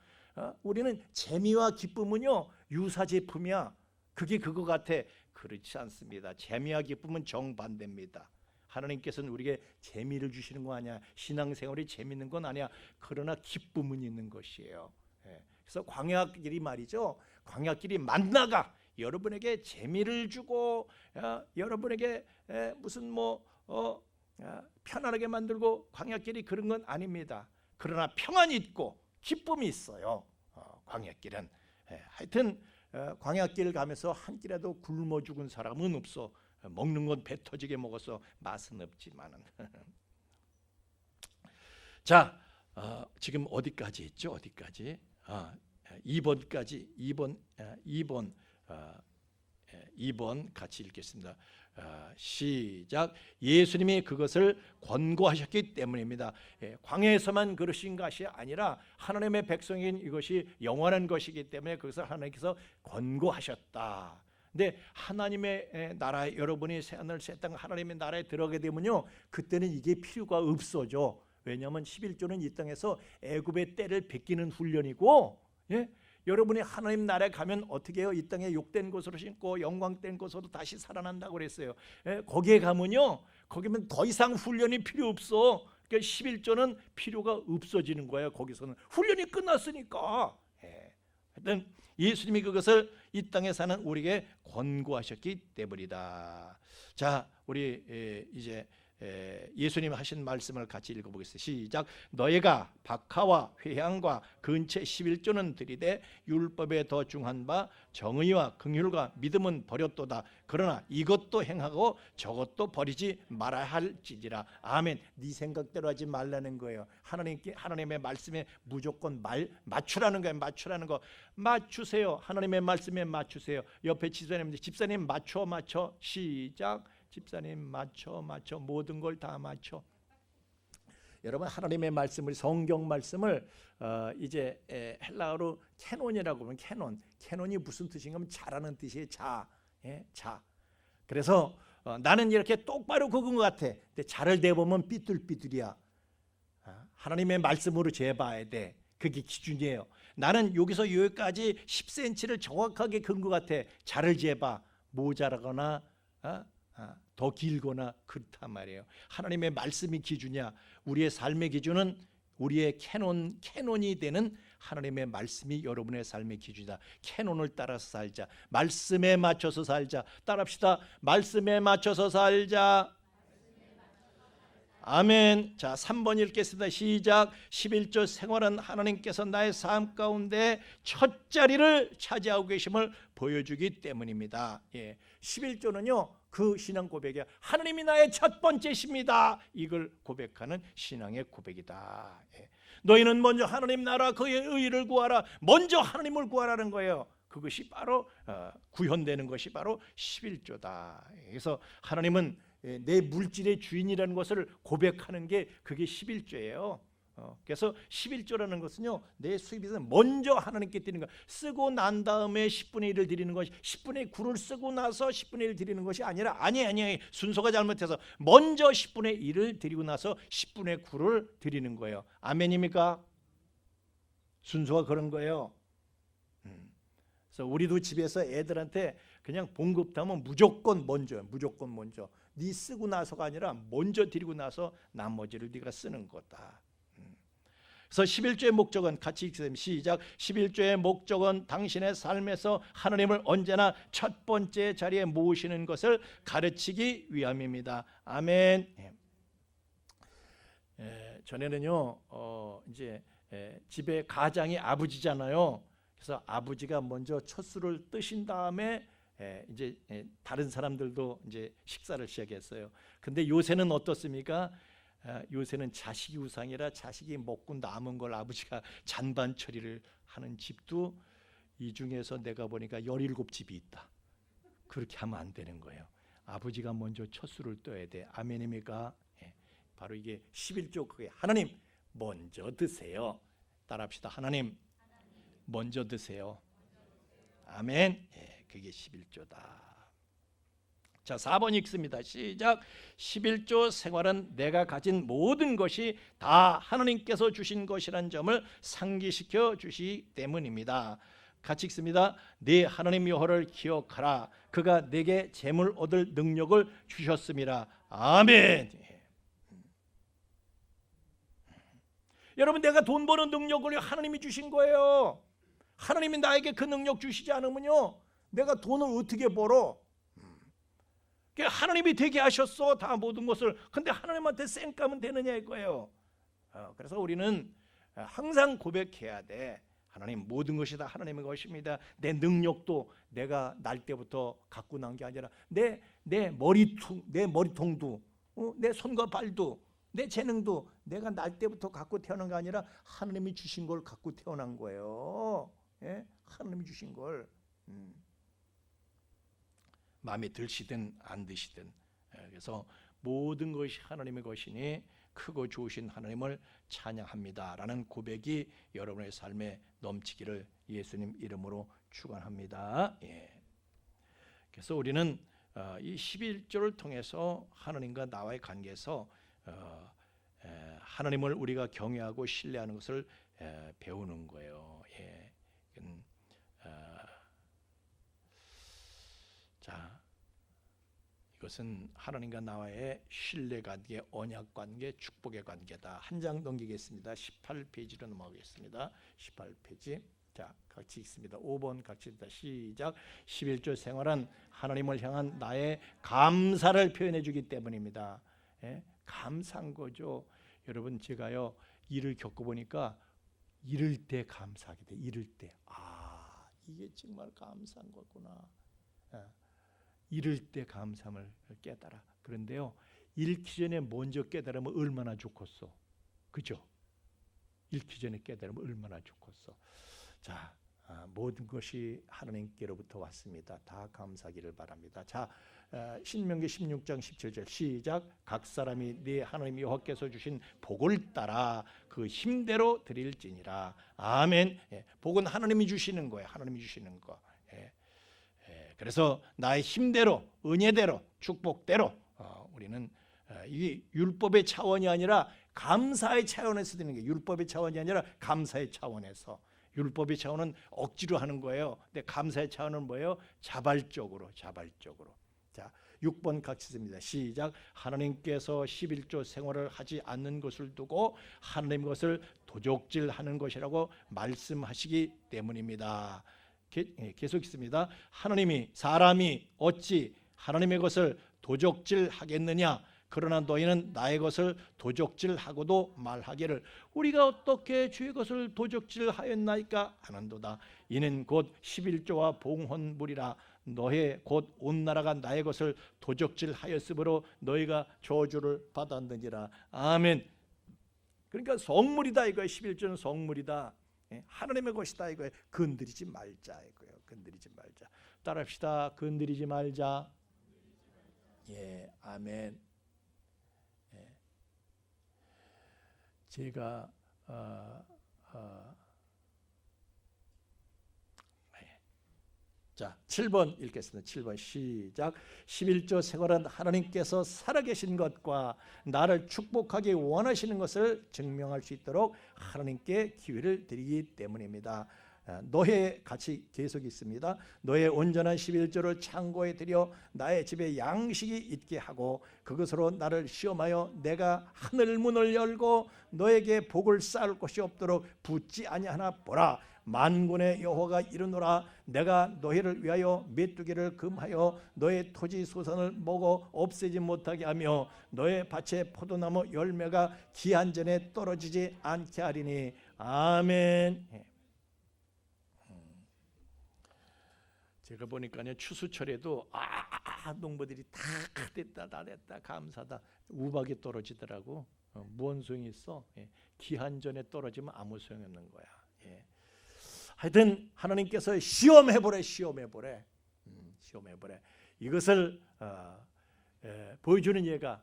우리는 재미와 기쁨은요 유사 제품이야. 그게 그거 같아. 그렇지 않습니다. 재미와 기쁨은 정반대입니다. 하나님께서는 우리에게 재미를 주시는 거 아니야. 신앙생활이 재미있는 건 아니야. 그러나 기쁨은 있는 것이에요. 그래서 광야길이 말이죠. 광야길이 만나가 여러분에게 재미를 주고 여러분에게 무슨 편안하게 만들고 광야길이 그런 건 아닙니다. 그러나 평안이 있고 기쁨이 있어요. 광야길은. 하여튼 광야길 가면서 한 끼라도 굶어 죽은 사람은 없어. 먹는 건 배 터지게 먹어서 맛은 없지만은. 자, 지금 어디까지 했죠? 어디까지? 2번까지 2번 같이 읽겠습니다. 시작. 예수님이 그것을 권고하셨기 때문입니다. 광야에서만 그러신 것이 아니라 하나님의 백성인 이것이 영원한 것이기 때문에 그것을 하나님께서 권고하셨다. 근데 하나님의 나라에 여러분이 새하늘 새 땅 하나님의 나라에 들어가게 되면요 그때는 이게 필요가 없어져. 왜냐하면 11조는 이 땅에서 애굽의 때를 베끼는 훈련이고, 여러분이 하나님 나라에 가면 어떻게 해요? 이 땅에 욕된 것으로 신고 영광된 것으로 다시 살아난다고 그랬어요. 거기에 가면요 거기면 더 이상 훈련이 필요 없어. 그러니까 11조는 필요가 없어지는 거예요. 거기서는 훈련이 끝났으니까. 하여튼 예수님이 그것을 이 땅에 사는 우리에게 권고하셨기 때문이다. 자, 우리 이제 예수님 하신 말씀을 같이 읽어보겠습니다. 시작. 너희가 박하와 회향과 근체 11조는 드리되 율법에 더 중한 바 정의와 긍휼과 믿음은 버렸도다. 그러나 이것도 행하고 저것도 버리지 말아야 할지니라. 아멘. 네 생각대로 하지 말라는 거예요. 하나님의 말씀에 무조건 맞추라는 거예요. 맞추라는 거. 맞추세요. 하나님의 말씀에 맞추세요. 옆에 집사님 맞춰. 시작. 집사님 맞춰 모든 걸 다 맞춰. 여러분 하나님의 말씀을 성경 말씀을 이제 헬라어로 캐논이라고 하면 캐논이 무슨 뜻인가 하면 자라는 뜻이에요. 자. 그래서 나는 이렇게 똑바로 긋은 것 같아. 근데 자를 대보면 삐뚤삐뚤이야. 하나님의 말씀으로 재봐야 돼. 그게 기준이에요. 나는 여기서 여기까지 10cm를 정확하게 긋은 것 같아. 자를 재봐. 모자라거나 더 길거나 그렇단 말이에요. 하나님의 말씀이 기준이야. 우리의 삶의 기준은 우리의 캐논이 되는 하나님의 말씀이 여러분의 삶의 기준이다. 캐논을 따라서 살자. 말씀에 맞춰서 살자. 따라합시다. 말씀에 맞춰서 살자. 아멘. 자, 3번 읽겠습니다. 시작. 11조 생활은 하나님께서 나의 삶 가운데 첫 자리를 차지하고 계심을 보여주기 때문입니다. 11조는요. 그 신앙 고백이야. 하나님이 나의 첫 번째십니다. 이걸 고백하는 신앙의 고백이다. 너희는 먼저 하나님 나라 그의 의를 구하라. 먼저 하나님을 구하라는 거예요. 그것이 바로 구현되는 것이 바로 11조다. 그래서 하나님은 내 물질의 주인이라는 것을 고백하는 게 그게 11조예요. 그래서 11조라는 것은요, 내 수입에서 먼저 하나님께 드리는 것, 쓰고 난 다음에 10분의 1을 드리는 것이, 10분의 9를 쓰고 나서 10분의 1 드리는 것이 아니라, 아니 순서가 잘못해서 먼저 10분의 1을 드리고 나서 10분의 9를 드리는 거예요. 아멘입니까? 순서가 그런 거예요. 그래서 우리도 집에서 애들한테 그냥 봉급하면 무조건 먼저. 네 쓰고 나서가 아니라 먼저 드리고 나서 나머지를 네가 쓰는 거다. 그래서 11조의 목적은 같이 읽으세요. 시작. 11조의 목적은 당신의 삶에서 하나님을 언제나 첫 번째 자리에 모으시는 것을 가르치기 위함입니다. 아멘. 전에는요, 이제 집에 가장이 아버지잖아요. 그래서 아버지가 먼저 첫 술을 뜨신 다음에 이제 다른 사람들도 이제 식사를 시작했어요. 근데 요새는 어떻습니까? 요새는 자식이 우상이라 자식이 먹고 남은 걸 아버지가 잔반 처리를 하는 집도 이 중에서 내가 보니까 17집이 있다. 그렇게 하면 안 되는 거예요. 아버지가 먼저 첫 술을 떠야 돼. 아멘입니까? 바로 이게 11조 그게 하나님 먼저 드세요. 따라합시다. 하나님 먼저 드세요. 아멘. 그게 11조다. 자, 4번 읽습니다. 시작. 11조 생활은 내가 가진 모든 것이 다 하나님께서 주신 것이란 점을 상기시켜 주시기 때문입니다. 같이 읽습니다. 네 하나님 여호와를 기억하라. 그가 내게 재물 얻을 능력을 주셨음이라. 아멘. 여러분, 내가 돈 버는 능력을 하나님이 주신 거예요. 하나님이 나에게 그 능력 주시지 않으면요, 내가 돈을 어떻게 벌어? 하나님이 되게 하셨어, 다 모든 것을. 근데 하나님한테 쌩까면 되느냐 이거예요. 그래서 우리는 항상 고백해야 돼. 하나님 모든 것이 다 하나님의 것입니다. 내 능력도 내가 날 때부터 갖고 난 게 아니라 내 머리통도, 내 손과 발도, 내 재능도 내가 날 때부터 갖고 태어난 게 아니라 하나님이 주신 걸 갖고 태어난 거예요. 하나님이 주신 걸. 마음에 드시든 안 드시든. 그래서 모든 것이 하나님의 것이니 크고 좋으신 하나님을 찬양합니다라는 고백이 여러분의 삶에 넘치기를 예수님 이름으로 축원합니다. 그래서 우리는 이 11조를 통해서 하나님과 나와의 관계에서 하나님을 우리가 경외하고 신뢰하는 것을 배우는 거예요. 자, 이것은 하나님과 나와의 신뢰관계, 언약관계, 축복의 관계다. 한 장 넘기겠습니다. 18페이지로 넘어가겠습니다. 18페이지. 자, 같이 읽습니다. 5번 같이 읽다. 시작. 11조 생활은 하나님을 향한 나의 감사를 표현해 주기 때문입니다. 감사한 거죠. 여러분 제가요 일을 겪어보니까 이럴 때 감사하게 돼. 이럴 때 이게 정말 감사한 거구나. 이럴 때 감사함을 깨달아. 그런데요 잃기 전에 먼저 깨달으면 얼마나 좋겠어. 그죠? 잃기 전에 깨달으면 얼마나 좋겠어. 자, 모든 것이 하나님께로부터 왔습니다. 다 감사하기를 바랍니다. 자, 신명기 16장 17절 시작. 각 사람이 네 하나님 여호와께서 주신 복을 따라 그 힘대로 드릴지니라. 아멘. 복은 하나님이 주시는 거예요. 하나님이 주시는 거. 그래서 나의 힘대로, 은혜대로, 축복대로 우리는 이 율법의 차원이 아니라 감사의 차원에서 드리는 게, 율법의 차원이 아니라 감사의 차원에서. 율법의 차원은 억지로 하는 거예요. 근데 감사의 차원은 뭐예요? 자발적으로. 자, 6번 같이 씁니다. 시작. 하나님께서 11조 생활을 하지 않는 것을 두고 하나님 것을 도적질하는 것이라고 말씀하시기 때문입니다. 계속 있습니다. 하나님이 사람이 어찌 하나님의 것을 도적질하겠느냐? 그러나 너희는 나의 것을 도적질하고도 말하기를 우리가 어떻게 주의 것을 도적질하였나이까 하는도다. 이는 곧 11조와 봉헌물이라. 너의 곧 온 나라가 나의 것을 도적질하였으므로 너희가 저주를 받았느니라. 아멘. 그러니까 성물이다 이거예요. 11조는 성물이다. 하나님의 것이다 이거예요. 건드리지 말자 이거예요. 건드리지 말자. 따라합시다. 건드리지 말자. 예, 아멘. 제가 자 7번 읽겠습니다. 7번 시작. 11조 생활은 하나님께서 살아계신 것과 나를 축복하기 원하시는 것을 증명할 수 있도록 하나님께 기회를 드리기 때문입니다. 너의 같이 계속 있습니다. 너의 온전한 11조를 창고에 들여 나의 집에 양식이 있게 하고 그것으로 나를 시험하여 내가 하늘 문을 열고 너에게 복을 쌓을 것이 없도록 붙지 아니하나 보라. 만군의 여호와가 이르노라. 내가 너희를 위하여 메뚜기를 금하여 너의 토지 소산을 먹어 없애지 못하게 하며 너의 밭에 포도나무 열매가 기한 전에 떨어지지 않게 하리니. 아멘. 제가 보니까요 추수철에도 농부들이 다 됐다 다 됐다 감사다 우박이 떨어지더라고. 무슨 소용이 있어? 기한 전에 떨어지면 아무 소용이 없는 거야. 하여튼 하나님께서 시험해보래. 이것을 보여주는 예가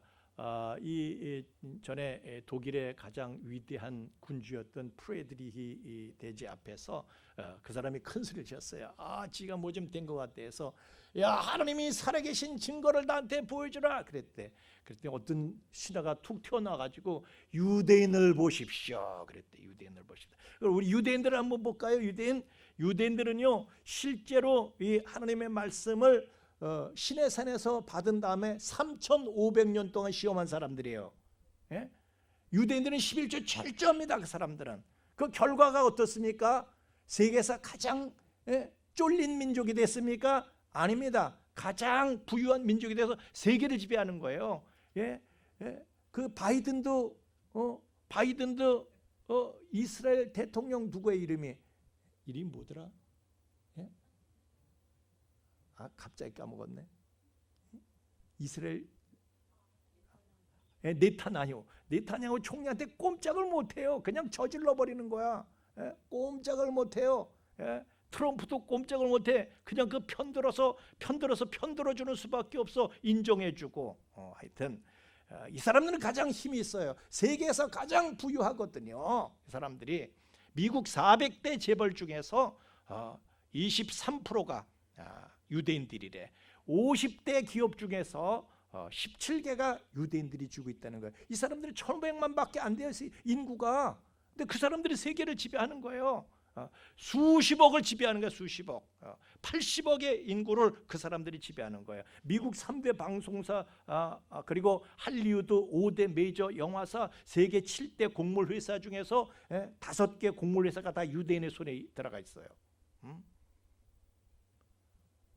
이 전에 독일의 가장 위대한 군주였던 프레드리히 대제 앞에서 그 사람이 큰 소리를 쳤어요. 지가 뭐 좀 된 것 같다 해서 야 하나님이 살아계신 증거를 나한테 보여주라 그랬대. 그랬더니 어떤 신하가 툭 튀어나와가지고 유대인을 보십시오 그랬대. 유대인을 보십시오. 우리 유대인들을 한번 볼까요? 유대인들은요 실제로 이 하나님의 말씀을 신의 산에서 받은 다음에 3,500년 동안 시험한 사람들이에요. 유대인들은 11조 철저합니다. 그 사람들은. 그 결과가 어떻습니까? 세계에서 가장 쫄린 민족이 됐습니까? 아닙니다. 가장 부유한 민족이 돼서 세계를 지배하는 거예요. 그 바이든도 이스라엘 대통령 누구의 이름이 뭐더라? 갑자기 까먹었네. 이스라엘 네타냐후 총리한테 꼼짝을 못해요. 그냥 저질러 버리는 거야. 꼼짝을 못해요. 트럼프도 꼼짝을 못해. 그냥 그 편들어주는 수밖에 없어. 인정해주고. 하여튼 이 사람들은 가장 힘이 있어요. 세계에서 가장 부유하거든요. 이 사람들이 미국 400대 재벌 중에서 23%가 유대인들이래. 50대 기업 중에서 17개가 유대인들이 주고 있다는 거예요. 이 사람들이 1,500만밖에 안 돼요. 인구가. 근데 그 사람들이 세계를 지배하는 거예요. 수십억을 지배하는 거예요. 수십억. 80억의 인구를 그 사람들이 지배하는 거예요. 미국 3대 방송사 그리고 할리우드 5대 메이저 영화사 세계 7대 곡물 회사 중에서 5개 곡물 회사가 다 유대인의 손에 들어가 있어요.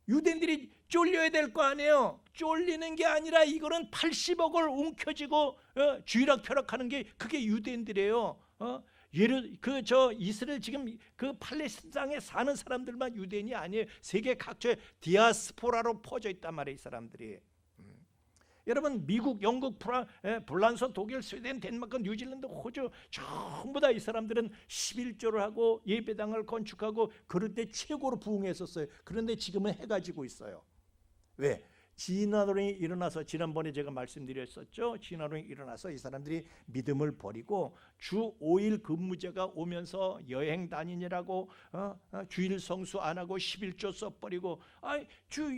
유대인들이 쫄려야 될 거 아니에요. 쫄리는 게 아니라 이거는 80억을 움켜쥐고 쥐락펴락하는 게 그게 유대인들이에요. 저 이스라엘 지금 그 팔레스타인 땅에 사는 사람들만 유대인이 아니에요. 세계 각처에 디아스포라로 퍼져 있단 말이에요, 이 사람들이. 여러분 미국, 영국, 불란서, 독일, 스웨덴, 덴마크, 뉴질랜드, 호주 전부 다 이 사람들은 11조를 하고 예배당을 건축하고 그럴 때 최고로 부흥했었어요. 그런데 지금은 해가 지고 있어요. 왜? 진화론이 일어나서, 지난번에 제가 말씀드렸었죠. 진화론이 일어나서 이 사람들이 믿음을 버리고 주 5일 근무제가 오면서 여행 다니느라고 주일 성수 안 하고 11조 써버리고, 주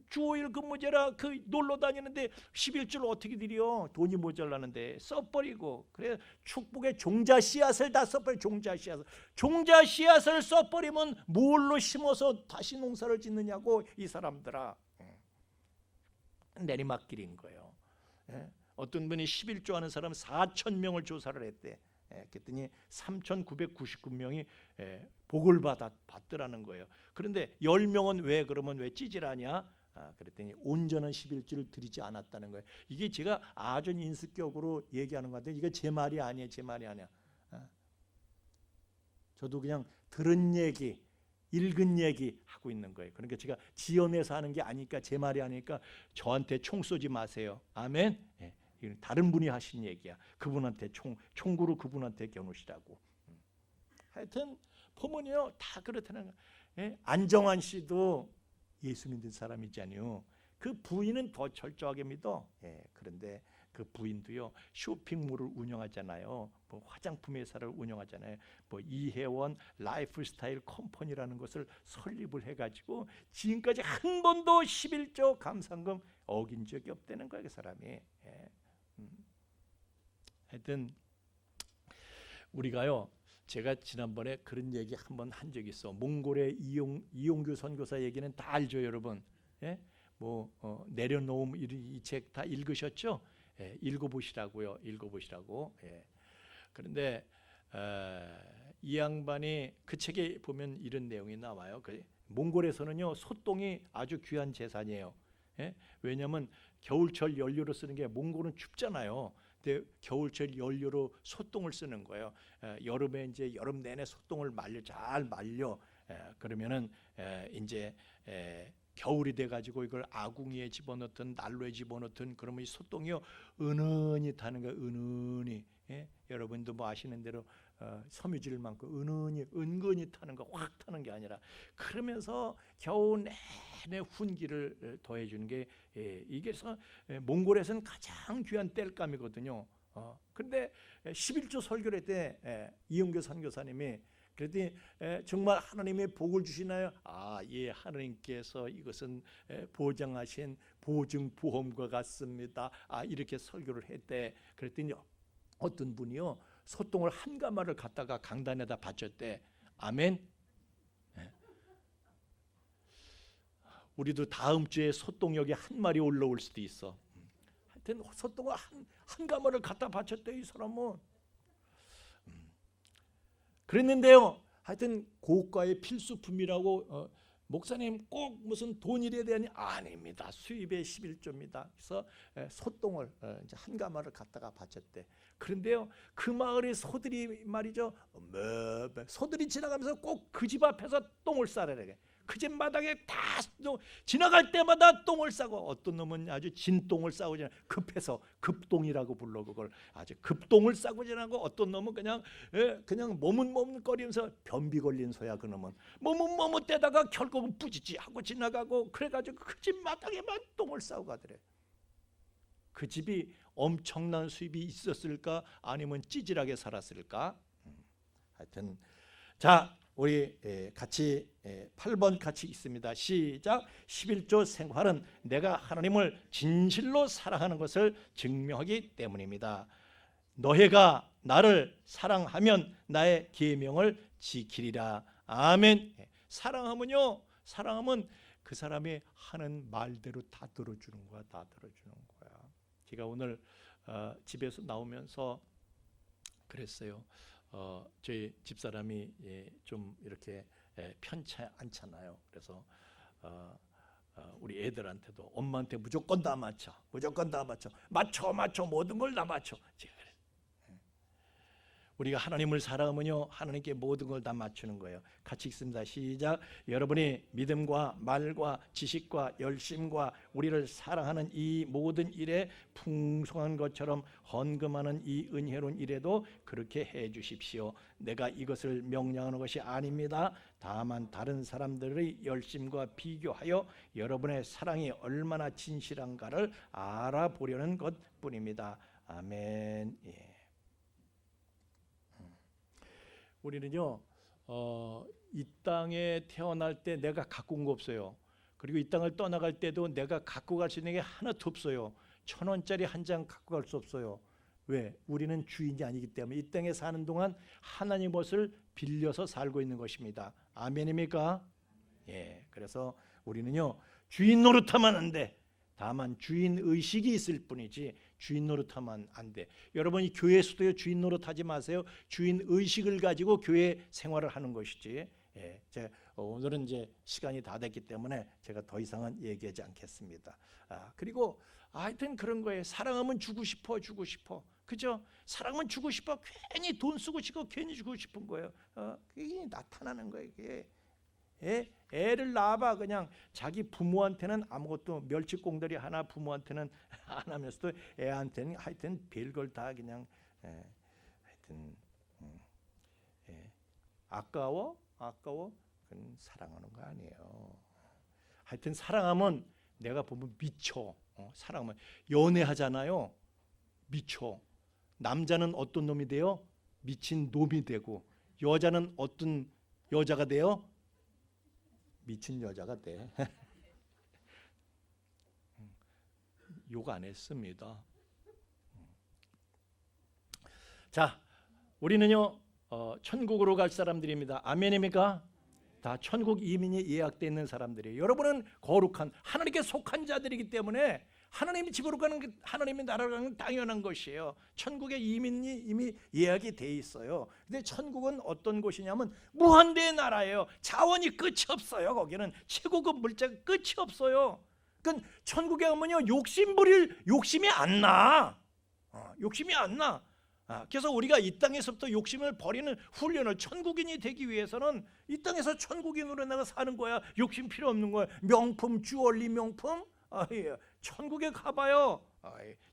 5일 근무제라 그 놀러 다니는데 11조를 어떻게 드려? 돈이 모자라는데 써버리고, 그래 축복의 종자 씨앗을 다 써버려. 종자 씨앗을 써버리면 뭘로 심어서 다시 농사를 짓느냐고 이 사람들아. 내리막길인 거예요. 어떤 분이 11조 하는 사람 4,000명을 조사를 했대. 그랬더니 3,999명이 복을 받더라는 거예요. 그런데 10명은 왜 찌질하냐? 그랬더니 온전한 11조를 드리지 않았다는 거예요. 이게 제가 아주 인습격으로 얘기하는 것 같아요. 이게 제 말이 아니에요. 저도 그냥 들은 얘기, 읽은 얘기 하고 있는 거예요. 그러니까 제가 지어내서 하는 게 아니까, 제 말이 아니니까 저한테 총 쏘지 마세요. 아멘. 이건 다른 분이 하신 얘기야. 그분한테 총구로 그분한테 겨누시라고. 하여튼 보면요 다 그렇다는 거예요. 안정환 씨도 예수 믿는 사람이잖아요. 그 부인은 더 철저하게 믿어. 그런데 그 부인도요 쇼핑몰을 운영하잖아요. 뭐 화장품 회사를 운영하잖아요. 뭐 이혜원 라이프스타일 컴퍼니라는 것을 설립을 해가지고 지금까지 한 번도 11조 감상금 어긴 적이 없다는 거예요, 그 사람이. 하여튼 우리가요, 제가 지난번에 그런 얘기 한번 한 적이 있어. 몽골의 이용규 선교사 얘기는 다 알죠, 여러분. 내려놓음 이 책 다 읽으셨죠? 읽어보시라고요. 그런데 이 양반이 그 책에 보면 이런 내용이 나와요. 몽골에서는요 소똥이 아주 귀한 재산이에요. 왜냐하면 겨울철 연료로 쓰는 게, 몽골은 춥잖아요. 근데 겨울철 연료로 소똥을 쓰는 거예요. 여름에 이제 여름 내내 소똥을 잘 말려. 그러면은 이제 겨울이 돼가지고 이걸 아궁이에 집어넣든 난로에 집어넣든, 그러면 이 소똥이요 은은히 타는 거예요. 은은히. 여러분도 뭐 아시는 대로 섬유질 많고 은근히 타는 거, 확 타는 게 아니라, 그러면서 겨우 내내 훈기를 더해주는 게 이게 몽골에서는 가장 귀한 땔감이거든요. 그런데 11조 설교를 때 이용규 선교사님이 그랬더니 정말 하나님의 복을 주시나요? 예, 하나님께서 이것은 보장하신 보증보험과 같습니다. 이렇게 설교를 했대. 그랬더니 어떤 분이요 소똥을 한 가마를 갖다가 강단에다 바쳤대. 아멘. 우리도 다음 주에 소똥역에 한 마리 올라올 수도 있어. 하여튼 소똥을 한 가마를 갖다 바쳤대, 이 사람은. 그랬는데요, 하여튼 고가의 필수품이라고 목사님 꼭 무슨 돈이래야 되니? 아닙니다. 수입의 11조입니다. 그래서 소똥을 이제 한 가마를 갖다가 바쳤대. 그런데요, 그 마을의 소들이 말이죠, 소들이 지나가면서 꼭 그 집 앞에서 똥을 싸래래. 그 집 마당에 다 지나갈 때마다 똥을 싸고, 어떤 놈은 아주 진똥을 싸고 지나, 급해서 급똥이라고 불러 그걸. 아주 급똥을 싸고 지나고, 어떤 놈은 그냥 머뭇머뭇거리면서 변비 걸린 소야. 그 놈은 머뭇머뭇대다가 결국은 뿌지지 하고 지나가고, 그래가지고 그 집 마당에만 똥을 싸고 가더래. 그 집이 엄청난 수입이 있었을까, 아니면 찌질하게 살았을까? 하여튼 자, 우리 같이 8번 같이 있습니다. 시작. 11조 생활은 내가 하나님을 진실로 사랑하는 것을 증명하기 때문입니다. 너희가 나를 사랑하면 나의 계명을 지키리라. 아멘. 사랑하면요, 사랑하면 그 사람이 하는 말대로 다 들어주는 거야. 제가 오늘 집에서 나오면서 그랬어요. 저희 집사람이 좀 이렇게 편치 않잖아요. 그래서 우리 애들한테도 엄마한테 무조건 다 맞춰. 무조건 다 맞춰. 맞춰 모든 걸 다 맞춰. 제가 그래. 우리가 하나님을 사랑하면요, 하나님께 모든 걸 다 맞추는 거예요. 같이 읽습니다. 시작. 여러분이 믿음과 말과 지식과 열심과 우리를 사랑하는 이 모든 일에 풍성한 것처럼 헌금하는 이 은혜로운 일에도 그렇게 해 주십시오. 내가 이것을 명령하는 것이 아닙니다. 다만 다른 사람들의 열심과 비교하여 여러분의 사랑이 얼마나 진실한가를 알아보려는 것뿐입니다. 아멘. 예. 우리는요, 이 땅에 태어날 때 내가 갖고 온 거 없어요. 그리고 이 땅을 떠나갈 때도 내가 갖고 갈 수 있는 게 하나도 없어요. 1,000원짜리 한 장 갖고 갈 수 없어요. 왜? 우리는 주인이 아니기 때문에 이 땅에 사는 동안 하나님 것을 빌려서 살고 있는 것입니다. 아멘입니까? 예. 그래서 우리는요, 주인 노릇하면 안 돼. 다만 주인 의식이 있을 뿐이지 주인 노릇하면 안 돼. 여러분이 교회에서도요, 주인 노릇하지 마세요. 주인 의식을 가지고 교회 생활을 하는 것이지. 예, 오늘은 이제 시간이 다 됐기 때문에 제가 더 이상은 얘기하지 않겠습니다. 그리고 하여튼 그런 거예요. 사랑하면 주고 싶어. 그죠? 사랑하면 주고 싶어. 괜히 돈 쓰고 싶고 괜히 주고 싶은 거예요. 그게 나타나는 거예요. 이게. 애를 낳아봐. 그냥 자기 부모한테는 아무것도 멸치꽁다리 하나 부모한테는 안 하면서도 애한테는 하여튼 별걸 다 그냥 하여튼 아까워 그건 사랑하는 거 아니에요. 하여튼 사랑하면 내가 보면 미쳐. 사랑하면 연애하잖아요. 미쳐. 남자는 어떤 놈이 돼요? 미친 놈이 되고, 여자는 어떤 여자가 돼요? 미친 여자가 돼. 욕 안 했습니다. 자, 우리는요, 천국으로 갈 사람들입니다. 아멘입니까? 다 천국 이민이 예약되어 있는 사람들이에요. 여러분은 거룩한 하나님께 속한 자들이기 때문에 하나님의 집으로 가는, 하나님의 나라로 가는 건 당연한 것이에요. 천국의 이민이 이미 예약이 돼 있어요. 근데 천국은 어떤 곳이냐면 무한대의 나라예요. 자원이 끝이 없어요. 거기는 최고급 물자가 끝이 없어요. 그러니까 천국에 가면요, 욕심 부릴 욕심이 안 나. 욕심이 안 나. 그래서 우리가 이 땅에서부터 욕심을 버리는 훈련을, 천국인이 되기 위해서는 이 땅에서 천국인으로 내가 사는 거야. 욕심 필요 없는 거야. 명품, 주얼리 명품, 천국에 가봐요.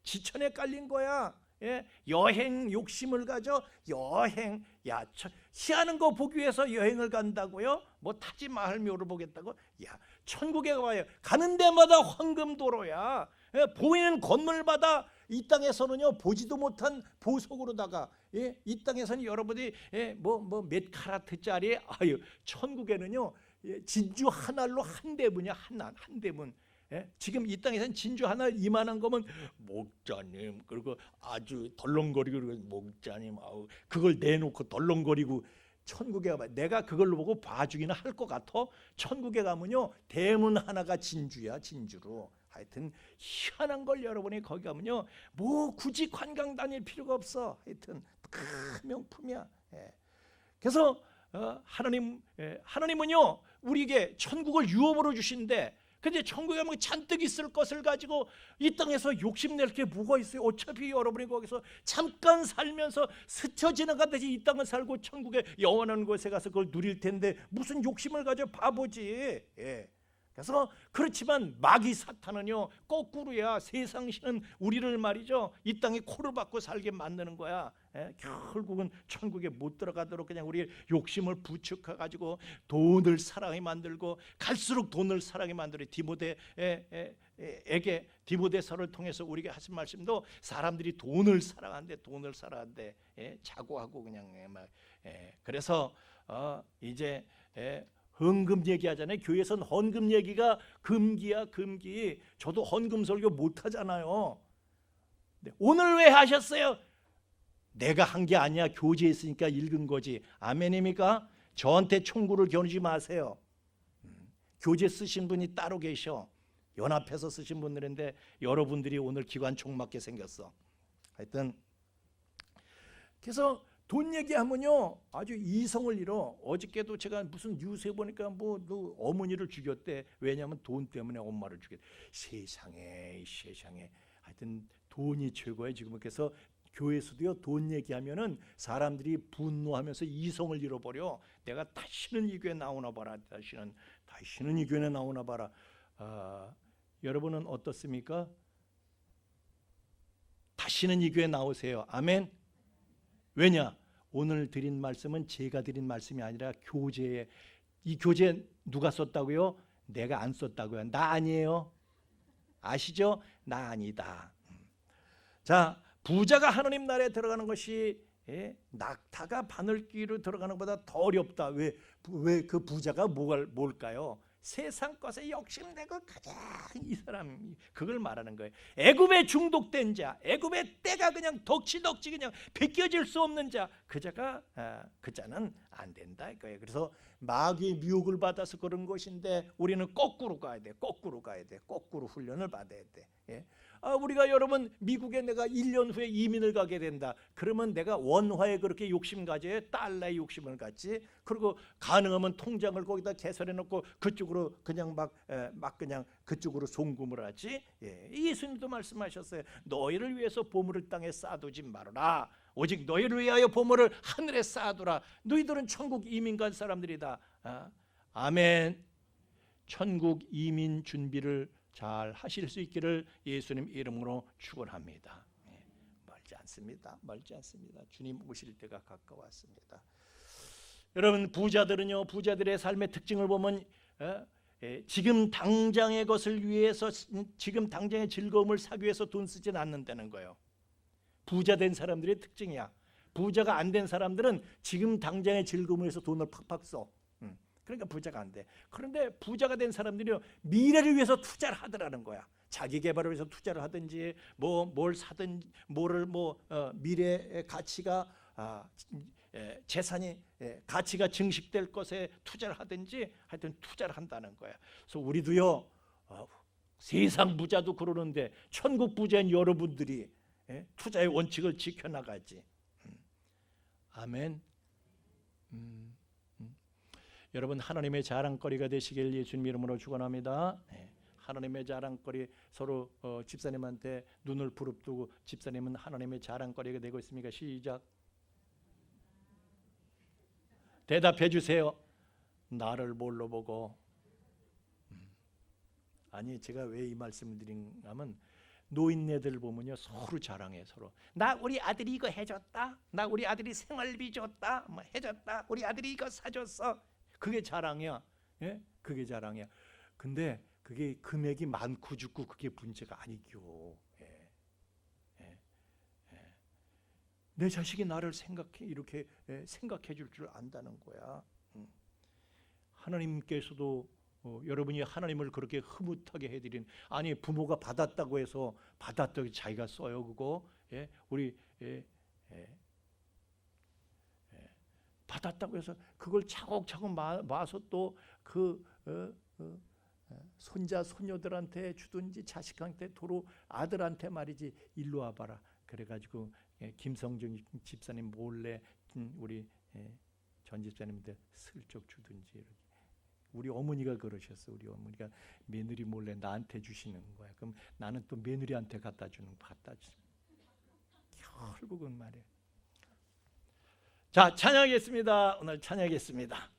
지천에 깔린 거야. 여행 욕심을 가져. 여행, 희한한 거 보기 위해서 여행을 간다고요? 뭐 타지마할묘를 보겠다고? 천국에 가봐요. 가는 데마다 황금도로야. 보이는 건물마다 이 땅에서는요, 보지도 못한 보석으로다가, 이 땅에서는 여러분이 몇 카라트짜리, 천국에는요, 진주 하나로 한 대문이야. 한 대문. 지금 이 땅에서는 진주 하나 이만한 거면 목자님, 그리고 아주 덜렁거리고, 목자님, 그걸 내놓고 덜렁거리고. 천국에 가면 내가 그걸로 보고 봐주기는 할 것 같아. 천국에 가면요, 대문 하나가 진주야. 진주로. 하여튼 희한한 걸 여러분이 거기 가면요, 뭐 굳이 관광 다닐 필요가 없어. 하여튼 큰 명품이야. 그래서 하나님은요, 우리에게 천국을 유업으로 주신데, 근데 천국에 가면 잔뜩 있을 것을 가지고 이 땅에서 욕심낼 게 뭐가 있어요? 어차피 여러분이 거기서 잠깐 살면서 스쳐 지나가듯이 이 땅을 살고 천국의 영원한 곳에 가서 그걸 누릴 텐데 무슨 욕심을 가져, 바보지. 그래서 그렇지만 마귀 사탄은요, 거꾸로야. 세상신은 우리를 말이죠, 이 땅에 코를 박고 살게 만드는 거야. 결국은 천국에 못 들어가도록 그냥 우리 욕심을 부추겨 가지고 돈을 사랑하게 만들고, 갈수록 돈을 사랑하게 만들어. 디모데서를 통해서 우리에게 하신 말씀도 사람들이 돈을 사랑한대. 자고하고 그냥 그래서 이제 헌금 얘기하잖아요. 교회에서는 헌금 얘기가 금기야, 금기. 저도 헌금 설교 못 하잖아요. 오늘 왜 하셨어요? 내가 한 게 아니야. 교재에 있으니까 읽은 거지. 아멘입니까? 저한테 총구를 겨누지 마세요. 교재 쓰신 분이 따로 계셔. 연합해서 쓰신 분들인데 여러분들이 오늘 기관총 맞게 생겼어. 하여튼 그래서 돈 얘기하면요 아주 이성을 잃어. 어저께도 제가 무슨 뉴스에 보니까 뭐 어머니를 죽였대. 왜냐하면 돈 때문에 엄마를 죽였대. 세상에 하여튼 돈이 최고예요 지금. 그래서 교회에서도요 돈 얘기하면은 사람들이 분노하면서 이성을 잃어버려. 내가 다시는 이 교회 나오나 봐라. 다시는 이 교회에 나오나 봐라. 여러분은 어떻습니까? 다시는 이 교회 나오세요. 아멘. 왜냐? 오늘 드린 말씀은 제가 드린 말씀이 아니라 교재에, 이 교재 누가 썼다고요? 내가 안 썼다고요. 나 아니에요. 아시죠? 나 아니다. 자, 부자가 하나님 나라에 들어가는 것이 낙타가 바늘귀로 들어가는 것보다 더 어렵다. 왜 그 부자가 뭘까요? 세상 것에 욕심내고 가장 이 사람 그걸 말하는 거예요. 애굽에 중독된 자, 애굽의 때가 그냥 덕지덕지 그냥 벗겨질 수 없는 자, 그 자는 안 된다 이거예요. 그래서 마귀의 미혹을 받아서 그런 것인데 우리는 거꾸로 가야 돼. 거꾸로 훈련을 받아야 돼. 예? 우리가 여러분 미국에 내가 1년 후에 이민을 가게 된다. 그러면 내가 원화에 그렇게 욕심 가져야 달러에 욕심을 갖지. 그리고 가능하면 통장을 거기다 개설해 놓고 그쪽으로 그냥 막 그냥 그쪽으로 송금을 하지. 예. 예수님도 말씀하셨어요. 너희를 위해서 보물을 땅에 쌓아두지 말아라. 오직 너희를 위하여 보물을 하늘에 쌓아두라. 너희들은 천국 이민 간 사람들이다. 아멘. 천국 이민 준비를 잘 하실 수 있기를 예수님 이름으로 축원합니다. 멀지 않습니다. 주님 오실 때가 가까웠습니다. 여러분 부자들은요, 부자들의 삶의 특징을 보면 지금 당장의 것을 위해서, 지금 당장의 즐거움을 사기 위해서 돈 쓰진 않는다는 거예요. 부자 된 사람들의 특징이야. 부자가 안 된 사람들은 지금 당장의 즐거움을 위해서 돈을 팍팍 써. 그러니까 부자가 안 돼. 그런데 부자가 된 사람들이요 미래를 위해서 투자를 하더라는 거야. 자기 개발을 위해서 투자를 하든지 뭘 사든 미래의 가치가 재산이 가치가 증식될 것에 투자를 하든지 하여튼 투자를 한다는 거야. 그래서 우리도요 세상 부자도 그러는데 천국 부자인 여러분들이 투자의 원칙을 지켜나가지. 아멘. 여러분 하나님의 자랑거리가 되시길 예수님 이름으로 축원합니다. 하나님의 자랑거리, 서로 집사님한테 눈을 부릅뜨고 집사님은 하나님의 자랑거리가 되고 있습니까? 시작. 대답해 주세요. 나를 뭘로 보고? 아니 제가 왜 이 말씀을 드린가면 노인네들 보면요 서로 자랑해. 서로 나 우리 아들이 이거 해줬다. 나 우리 아들이 생활비 줬다. 뭐 해줬다. 우리 아들이 이거 사줬어. 그게 자랑이야. 예? 그게 자랑이야. 근데 그게 금액이 많고 죽고 그게 문제가 아니죠. 예. 예. 예. 내 자식이 나를 이렇게 생각해 줄 줄 안다는 거야. 하나님께서도 여러분이 하나님을 그렇게 흐뭇하게 해드린, 아니 부모가 받았다고 해서 받았다고 자기가 써요 그거. 예? 우리 받았다고 해서 그걸 차곡차곡 마서 또 그 손자 손녀들한테 주든지 자식한테 도로 아들한테 말이지 일로 와봐라. 그래가지고 김성중 집사님 몰래 우리 전 집사님한테 슬쩍 주든지 이렇게. 우리 어머니가 그러셨어. 우리 어머니가 며느리 몰래 나한테 주시는 거야. 그럼 나는 또 며느리한테 갖다 주는 결국은 말이야. 자, 찬양하겠습니다. 오늘 찬양하겠습니다.